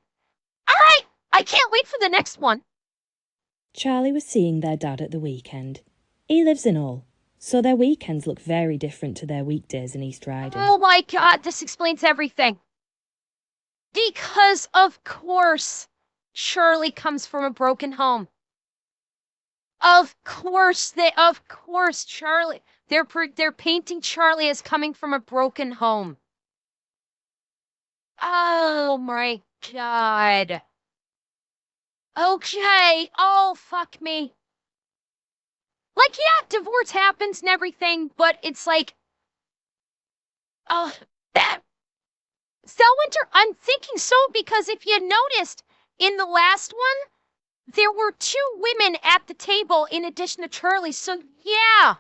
All right, I can't wait for the next one. Charlie was seeing their dad at the weekend. He lives in Hull, so their weekends look very different to their weekdays in East Riding. Oh my god, this explains everything. Because, of course, Charlie comes from a broken home. Of course, Charlie. They're painting Charlie as coming from a broken home. Oh my god. Okay. Oh, fuck me. Like, yeah, divorce happens and everything, but it's like, oh, Winter, I'm thinking so because if you noticed in the last one, there were two women at the table in addition to Charlie. So yeah,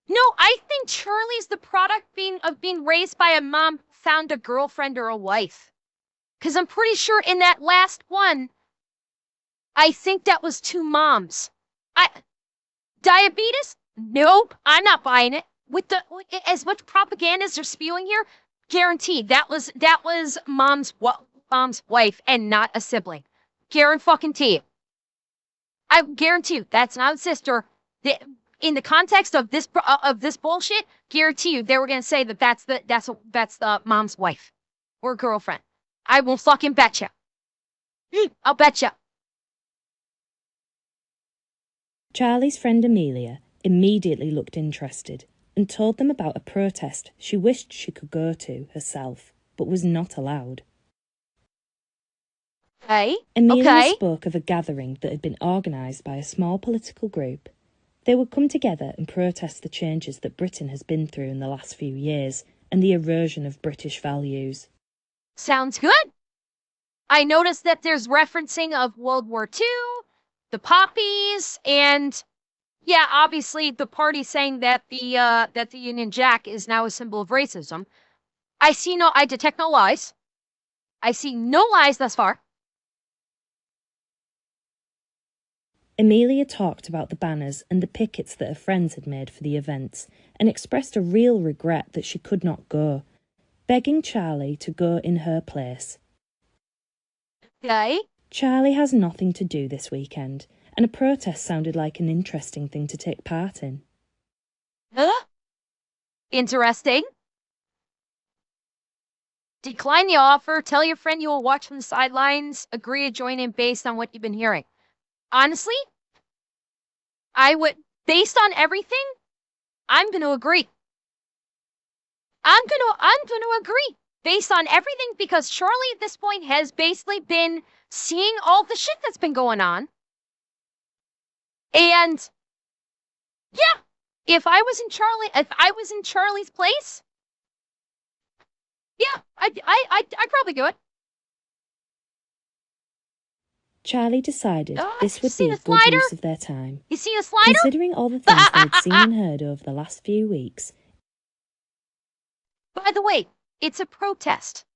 no, I think Charlie's the product of being raised by a mom, found a girlfriend or a wife. Because I'm pretty sure in that last one, I think that was two moms. Diabetes? Nope, I'm not buying it. With as much propaganda as they're spewing here, guaranteed that was mom's wife and not a sibling. Guarantee you. I guarantee you that's not a sister. In the context of this bullshit, guarantee you they were gonna say that that's the mom's wife or girlfriend. I will fucking betcha. I'll betcha. Charlie's friend Amelia immediately looked interested and told them about a protest she wished she could go to herself, but was not allowed. Amelia spoke of a gathering that had been organised by a small political group. They would come together and protest the changes that Britain has been through in the last few years and the erosion of British values. Sounds good. I noticed that there's referencing of World War II, the poppies, and yeah, obviously the party saying that the Union Jack is now a symbol of racism. I detect no lies. I see no lies thus far. Amelia talked about the banners and the pickets that her friends had made for the events and expressed a real regret that she could not go, begging Charlie to go in her place. Okay. Charlie has nothing to do this weekend, and a protest sounded like an interesting thing to take part in. Interesting. Decline the offer, tell your friend you will watch from the sidelines, agree to join in based on what you've been hearing. Honestly, I would, based on everything, I'm going to agree. I'm going to agree based on everything because Charlie at this point has basically been seeing all the shit that's been going on. And yeah, if I was in Charlie's place, yeah, I'd probably do it. Charlie decided this would be a good use of their time. You see a slider? Considering all the things they had seen and heard over the last few weeks. By the way, it's a protest,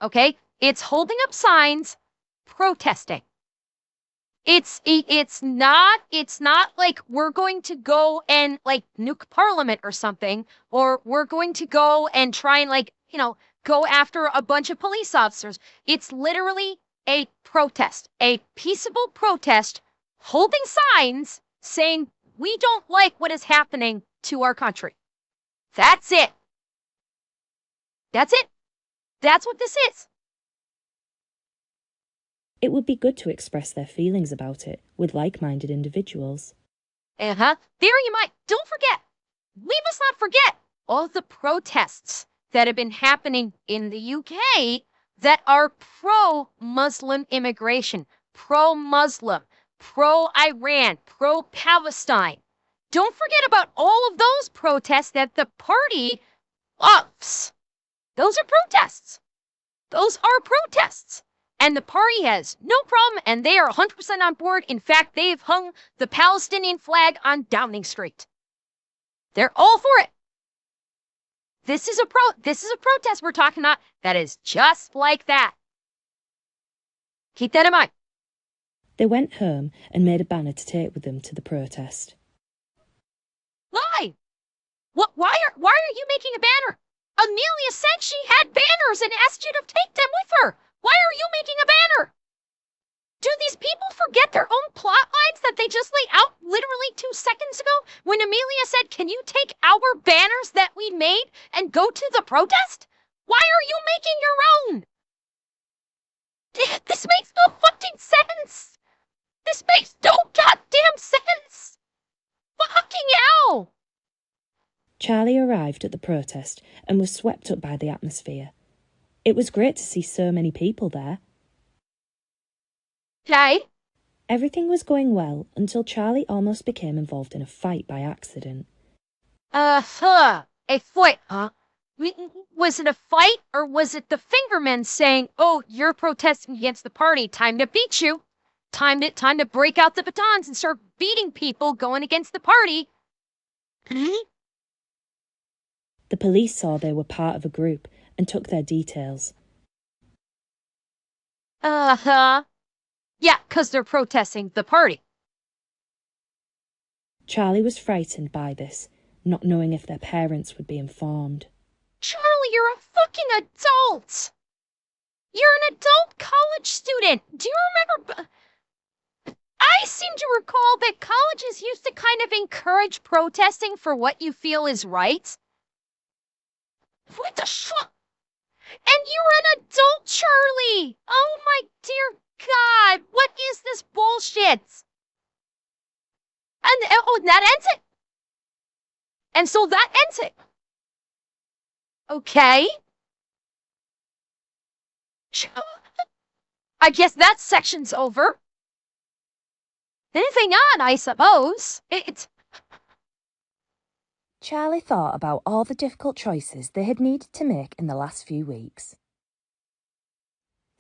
okay? It's holding up signs, protesting. It's not like we're going to go and like nuke Parliament or something, or we're going to go and try and go after a bunch of police officers. It's literally a protest, a peaceable protest, holding signs saying we don't like what is happening to our country. That's it. That's it. That's what this is. It would be good to express their feelings about it with like-minded individuals. There you might. Don't forget. We must not forget all the protests that have been happening in the UK that are pro-Muslim immigration, pro-Muslim, pro-Iran, pro-Palestine. Don't forget about all of those protests that the party loves. Those are protests. Those are protests. And the party has no problem, and they are 100% on board. In fact, they've hung the Palestinian flag on Downing Street. They're all for it. This is a protest we're talking about that is just like that. Keep that in mind. They went home and made a banner to take with them to the protest. Lie! What? Why are you making a banner? Amelia said she had banners and asked you to take them with her. Why are you making a banner? Do these people forget their own plot lines that they just laid out literally 2 seconds ago when Amelia said, can you take our banners that we made and go to the protest? Why are you making your own? This makes no fucking sense. This makes no goddamn sense. Fucking hell. Charlie arrived at the protest and was swept up by the atmosphere. It was great to see so many people there. Okay. Everything was going well until Charlie almost became involved in a fight by accident. A fight, huh? Was it a fight or was it the fingermen saying, oh, you're protesting against the party, time to beat you? Time to break out the batons and start beating people going against the party. The police saw they were part of a group and took their details. Yeah, because they're protesting the party. Charlie was frightened by this, not knowing if their parents would be informed. Charlie, you're a fucking adult! You're an adult college student! Do you remember... I seem to recall that colleges used to kind of encourage protesting for what you feel is right. What the fuck? And you're an adult, Charlie! Oh my dear God, what is this bullshit? And that ends it. And so that ends it. Okay. I guess that section's over. Anything on, I suppose. It's... Charlie thought about all the difficult choices they had needed to make in the last few weeks.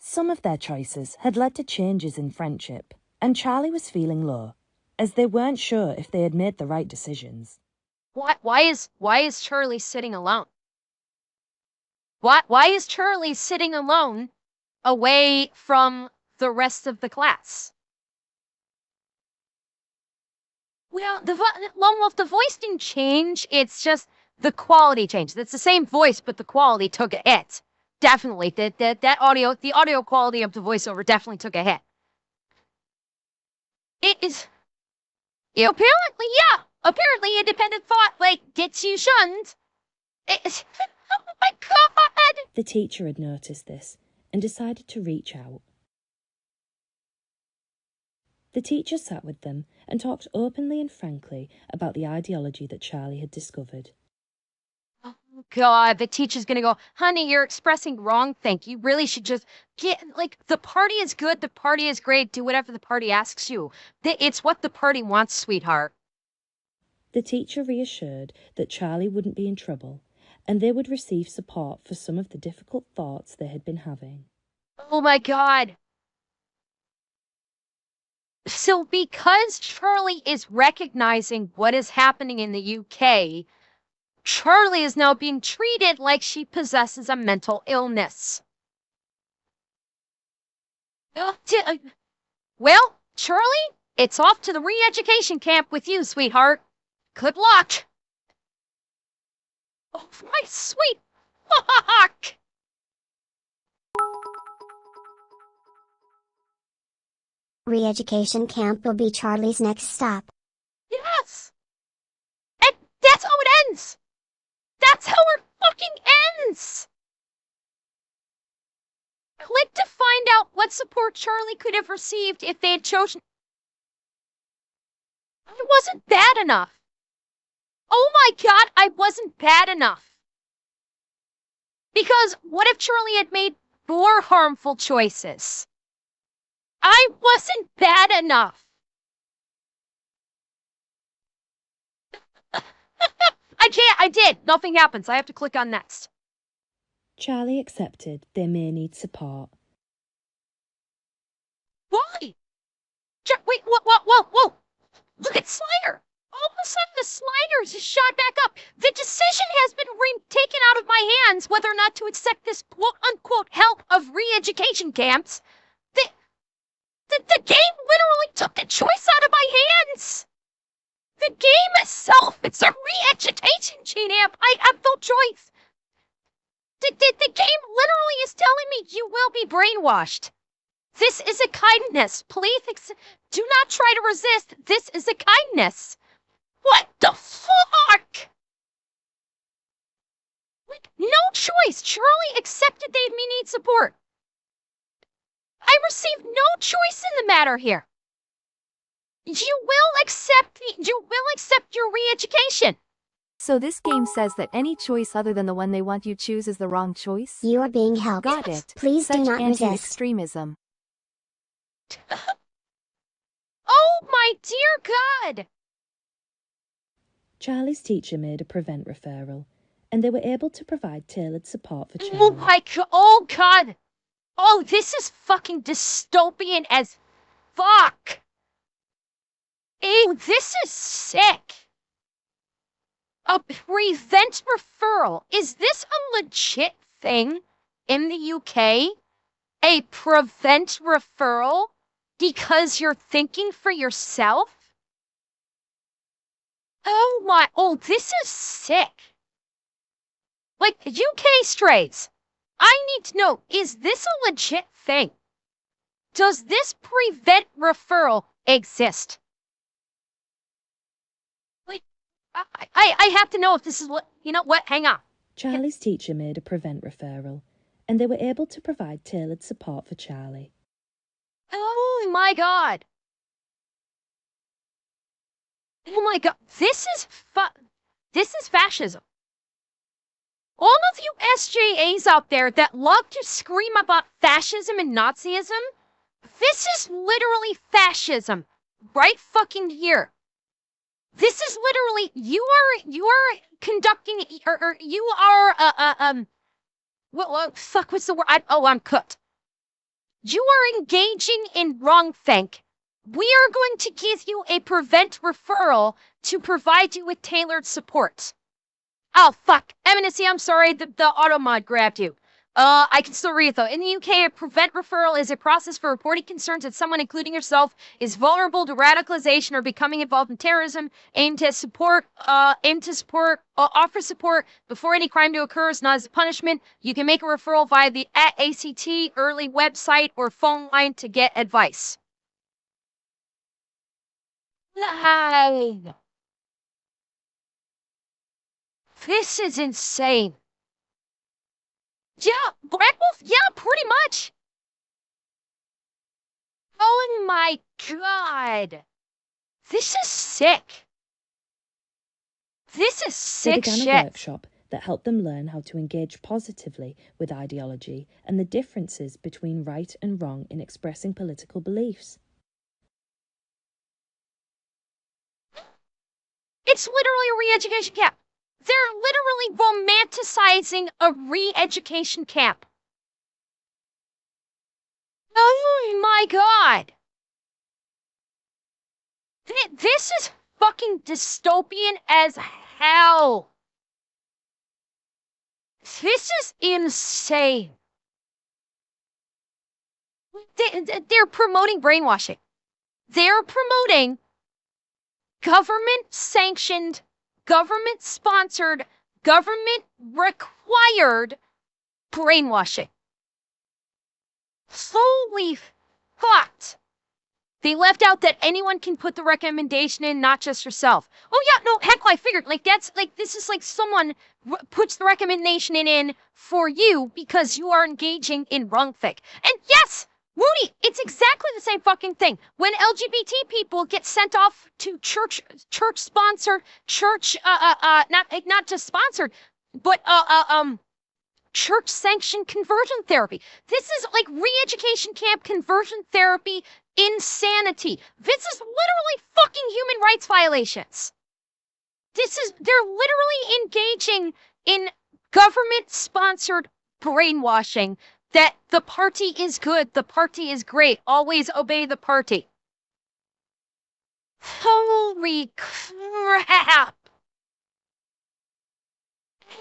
Some of their choices had led to changes in friendship, and Charlie was feeling low, as they weren't sure if they had made the right decisions. Why is Charlie sitting alone? Why is Charlie sitting alone away from the rest of the class? Well, the voice didn't change. It's just the quality changed. It's the same voice, but the quality took a hit. Definitely, the audio quality of the voiceover definitely took a hit. It is... Apparently, yeah. Apparently, independent thought, gets you shunned. It's... Oh my God! The teacher had noticed this and decided to reach out. The teacher sat with them and talked openly and frankly about the ideology that Charlie had discovered. Oh God, the teacher's gonna go, honey, you're expressing wrong think. You really should just get, the party is good, the party is great, do whatever the party asks you. It's what the party wants, sweetheart. The teacher reassured that Charlie wouldn't be in trouble and they would receive support for some of the difficult thoughts they had been having. Oh my God. So because Charlie is recognizing what is happening in the UK, Charlie is now being treated like she possesses a mental illness. Well, Charlie, it's off to the re-education camp with you, sweetheart. Good luck. Oh, my sweet fuck. Re-education camp will be Charlie's next stop. Yes! And that's how it ends! That's how it fucking ends! Click to find out what support Charlie could have received if they had chosen... I wasn't bad enough. Oh my God, I wasn't bad enough. Because what if Charlie had made more harmful choices? I wasn't bad enough. I did. Nothing happens. I have to click on next. Charlie accepted they may need support. Why? Wait, whoa. Look at Slider. All of a sudden the Sliders is shot back up. The decision has been taken out of my hands whether or not to accept this quote-unquote help of re-education camps. The game literally took the choice out of my hands. The game itself, it's a re-education champ. I have no choice. The game literally is telling me you will be brainwashed. This is a kindness. Please do not try to resist. This is a kindness. What the fuck? No choice. Charlie accepted they may need support. I received no choice in the matter here. You will accept your re-education. So this game says that any choice other than the one they want you choose is the wrong choice? You are being helped. Got it. Please Such do not resist. anti-extremism. Oh my dear God! Charlie's teacher made a prevent referral, and they were able to provide tailored support for Charlie. Oh my God! Oh God! Oh, this is fucking dystopian as fuck! Ew, this is sick! A prevent referral. Is this a legit thing in the UK? A prevent referral? because you're thinking for yourself? This is sick. Like, UK strays. I need to know, is this a legit thing? Does this prevent referral exist? Like, I have to know if this is what, you know what, hang on. Charlie's teacher made a prevent referral, and they were able to provide tailored support for Charlie. Oh my God. Oh my God, this is fascism. All of you SJAs out there that love to scream about fascism and Nazism, this is literally fascism right fucking here. This is literally, you are conducting, or you are, what's the word? I'm cooked. You are engaging in wrongthink. We are going to give you a prevent referral to provide you with tailored support. Oh, fuck. Eminency, I'm sorry, the auto mod grabbed you. I can still read it, though. In the UK, a prevent referral is a process for reporting concerns that someone, including yourself, is vulnerable to radicalization or becoming involved in terrorism, offer support before any crime to occur, not as a punishment. You can make a referral via the ACT early website or phone line to get advice. This is insane. Yeah, Black Wolf, yeah, pretty much. Oh my God. This is sick. This is sick shit. They began a workshop that helped them learn how to engage positively with ideology and the differences between right and wrong in expressing political beliefs. It's literally a re-education camp. They're literally romanticizing a re-education camp. Oh my God. This is fucking dystopian as hell. This is insane. They're promoting brainwashing. They're promoting government-sanctioned, government-sponsored, government-required brainwashing. Holy fuck. They left out that anyone can put the recommendation in, not just yourself. Oh yeah, no, heck, I figured, this is like someone puts the recommendation in for you because you are engaging in wrongthink. And yes, Rudy, it's exactly the same fucking thing. When LGBT people get sent off to church-sponsored, not just sponsored, but church-sanctioned conversion therapy. This is like re-education camp conversion therapy insanity. This is literally fucking human rights violations. They're literally engaging in government-sponsored brainwashing that the party is good, the party is great, always obey the party. Holy crap.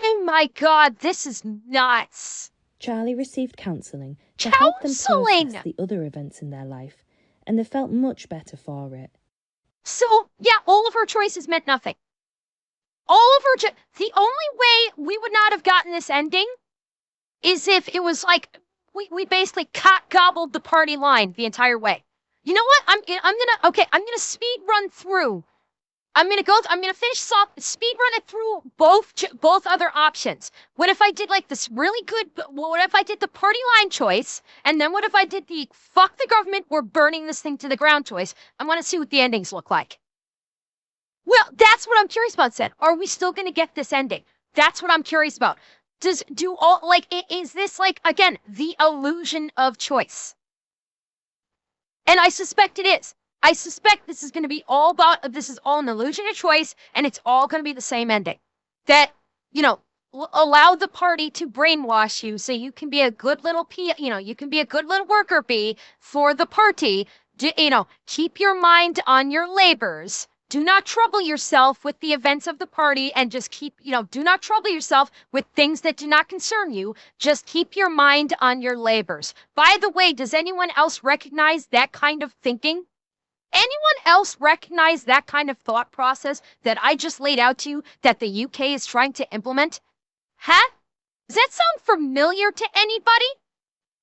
Oh my God, this is nuts. Charlie received counselling to help them process the other events in their life, and they felt much better for it. So, yeah, all of her choices meant nothing. All of her the only way we would not have gotten this ending is if it was like we basically gobbled the party line the entire way. You know what? I'm gonna speed run through. I'm gonna finish speed run it through both other options. What if I did like this really good? What if I did the party line choice, and then what if I did the fuck the government, we're burning this thing to the ground choice? I want to see what the endings look like. Well, that's what I'm curious about. Said, are we still gonna get this ending? That's what I'm curious about. Is this like, again, the illusion of choice? And I suspect it is. I suspect this is going to be this is all an illusion of choice, and it's all going to be the same ending. That, allow the party to brainwash you so you can be a good little you can be a good little worker bee for the party. Keep your mind on your labors. do not trouble yourself with the events of the party and just keep, do not trouble yourself with things that do not concern you. Just keep your mind on your labors. By the way, does anyone else recognize that kind of thinking? Anyone else recognize that kind of thought process that I just laid out to you that the UK is trying to implement? Huh? Does that sound familiar to anybody?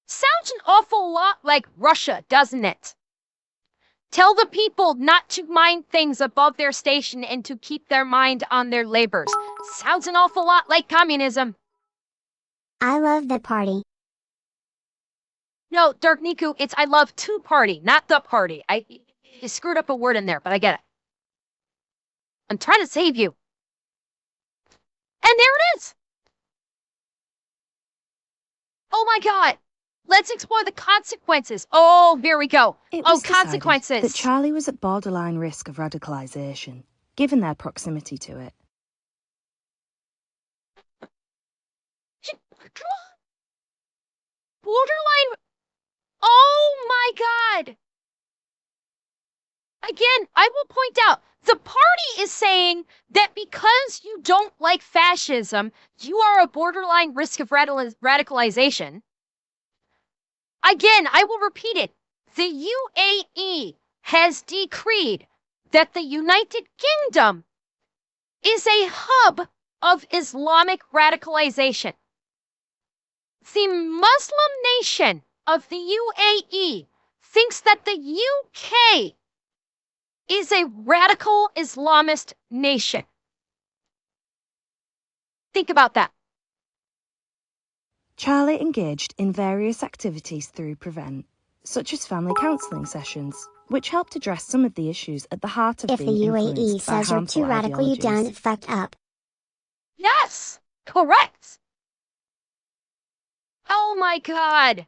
Sounds an awful lot like Russia, doesn't it? Tell the people not to mind things above their station and to keep their mind on their labors. Sounds an awful lot like communism. I love the party. No, Dark Niku, it's I love to party, not the party. You screwed up a word in there, but I get it. I'm trying to save you. And there it is. Oh my God. Let's explore the consequences. Oh, here we go. Consequences. That Charlie was at borderline risk of radicalization, given their proximity to it. Borderline. Oh my God. Again, I will point out, the party is saying that because you don't like fascism, you are a borderline risk of radicalization. Again, I will repeat it. The UAE has decreed that the United Kingdom is a hub of Islamic radicalization. The Muslim nation of the UAE thinks that the UK is a radical Islamist nation. Think about that. Charlie engaged in various activities through Prevent, such as family counselling sessions, which helped address some of the issues at the heart of If the being UAE influenced by says you're harmful too radical, you ideologies. done fucked up. Yes, correct. Oh my God.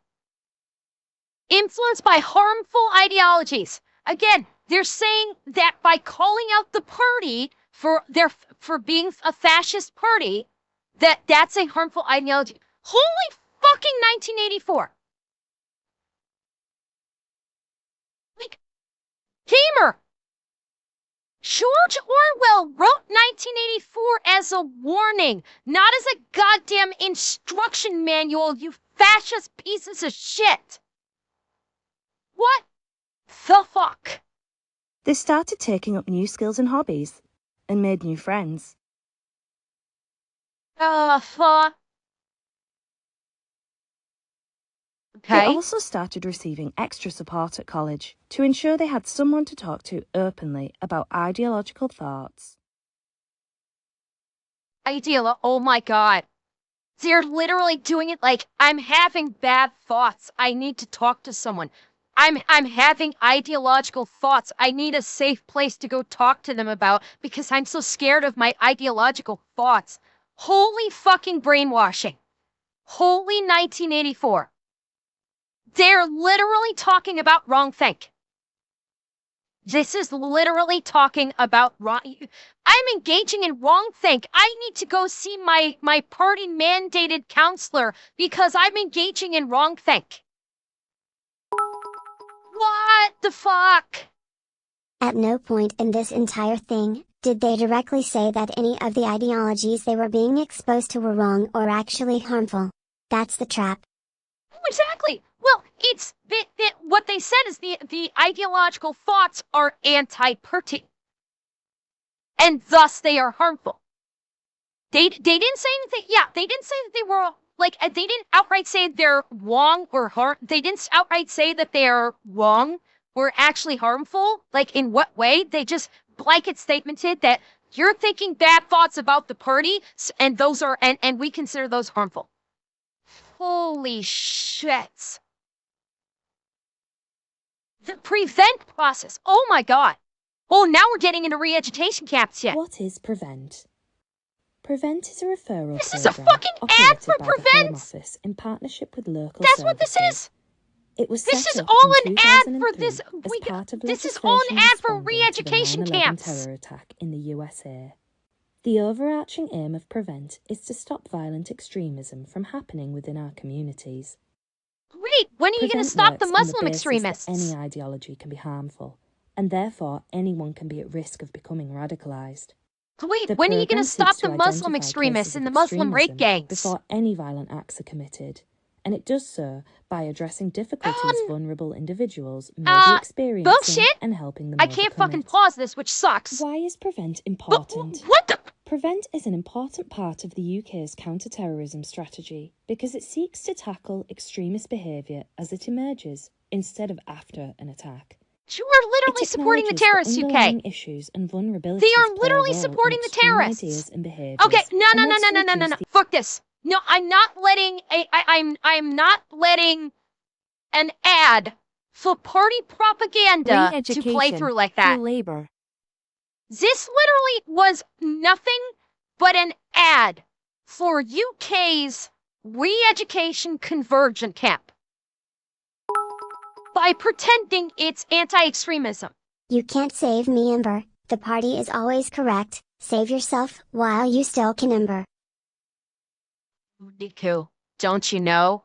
Influenced by harmful ideologies. Again, they're saying that by calling out the party for being a fascist party, that's a harmful ideology. Holy fucking 1984. Like, gamer. George Orwell wrote 1984 as a warning, not as a goddamn instruction manual, you fascist pieces of shit. What the fuck? They started taking up new skills and hobbies, and made new friends. Fuck. Okay. They also started receiving extra support at college to ensure they had someone to talk to openly about ideological thoughts. Oh my God. They're literally doing it like, I'm having bad thoughts. I need to talk to someone. I'm having ideological thoughts. I need a safe place to go talk to them about because I'm so scared of my ideological thoughts. Holy fucking brainwashing. Holy 1984. They're literally talking about wrongthink. This is literally talking about wrong. I'm engaging in wrongthink. I need to go see my party mandated counselor because I'm engaging in wrongthink. What the fuck? At no point in this entire thing did they directly say that any of the ideologies they were being exposed to were wrong or actually harmful. That's the trap. Exactly. Well, it's what they said is the ideological thoughts are anti-party, and thus they are harmful. They didn't say anything. Yeah, they didn't say that they were like they didn't outright say they're wrong or harm. They didn't outright say that they are wrong or actually harmful. Like in what way? They just blanket statemented that you're thinking bad thoughts about the party, and those are and we consider those harmful. Holy shit. The prevent process. Oh my God. Oh, now we're getting into re-education camps yet. What is Prevent? Prevent is a referral This is a program fucking ad operated for by the Home Prevent. Office in partnership with local That's what this services. is. It was This set is up all in an ad for 2003 this. as part of This is all an legislation ad for responding to the re-education 9/11 camps. terror attack in the USA. The overarching aim of Prevent is to stop violent extremism from happening within our communities. Great. When are you going to Prevent stop the works on Muslim basis that extremists? any ideology can be harmful, and therefore anyone can be at risk of becoming radicalised. Wait, when are you going to stop the Muslim extremists and the Muslim rape gangs? Before any violent acts are committed. And it does so by addressing difficulties vulnerable individuals may be experiencing bullshit. And helping them I can't fucking pause this, which sucks. Why is PREVENT important? What the? PREVENT is an important part of the UK's counter-terrorism strategy because it seeks to tackle extremist behaviour as it emerges, instead of after an attack. You are literally supporting the terrorists, UK. Issues and vulnerabilities they are literally supporting the terrorists. Okay, no. Fuck this. No, I'm not letting I'm not letting an ad for party propaganda to play through like that. Labor. This literally was nothing but an ad for UK's re-education convergent camp. By pretending it's anti-extremism. You can't save me, Ember. The party is always correct. Save yourself while you still can, Ember. Niku, don't you know?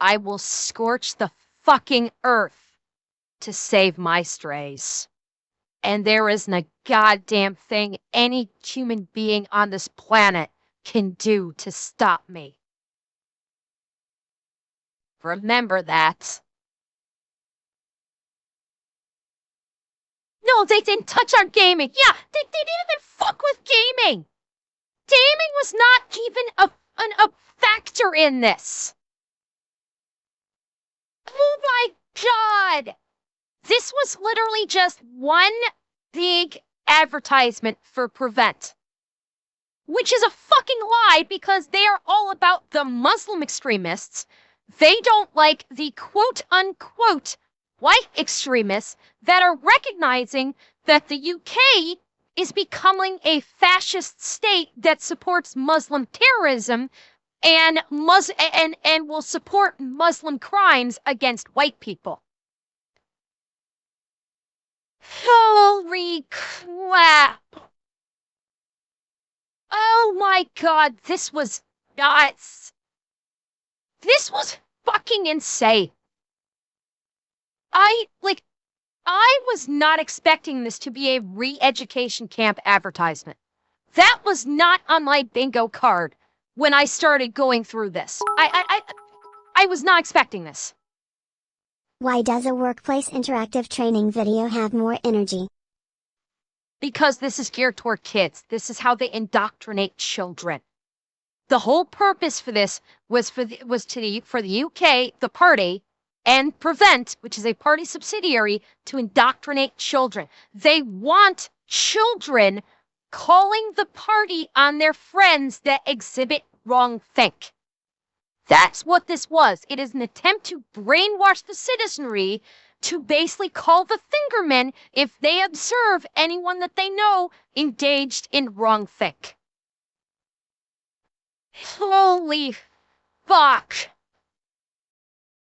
I will scorch the fucking earth to save my strays. And there isn't a goddamn thing any human being on this planet can do to stop me. Remember that. No, they didn't touch our gaming. Yeah, they didn't even fuck with gaming. Gaming was not even a factor in this. Oh my god. This was literally just one big advertisement for PREVENT. Which is a fucking lie because they are all about the Muslim extremists. They don't like the quote-unquote white extremists that are recognizing that the UK is becoming a fascist state that supports Muslim terrorism and will support Muslim crimes against white people. Holy crap! Oh my god, this was nuts. This was fucking insane. I was not expecting this to be a re-education camp advertisement. That was not on my bingo card when I started going through this. I was not expecting this. Why does a workplace interactive training video have more energy? Because this is geared toward kids. This is how they indoctrinate children. The whole purpose for this was for the UK, the party, and PREVENT, which is a party subsidiary, to indoctrinate children. They want children calling the party on their friends that exhibit wrong think. That's what this was. It is an attempt to brainwash the citizenry to basically call the fingermen if they observe anyone that they know engaged in wrong think. Holy fuck.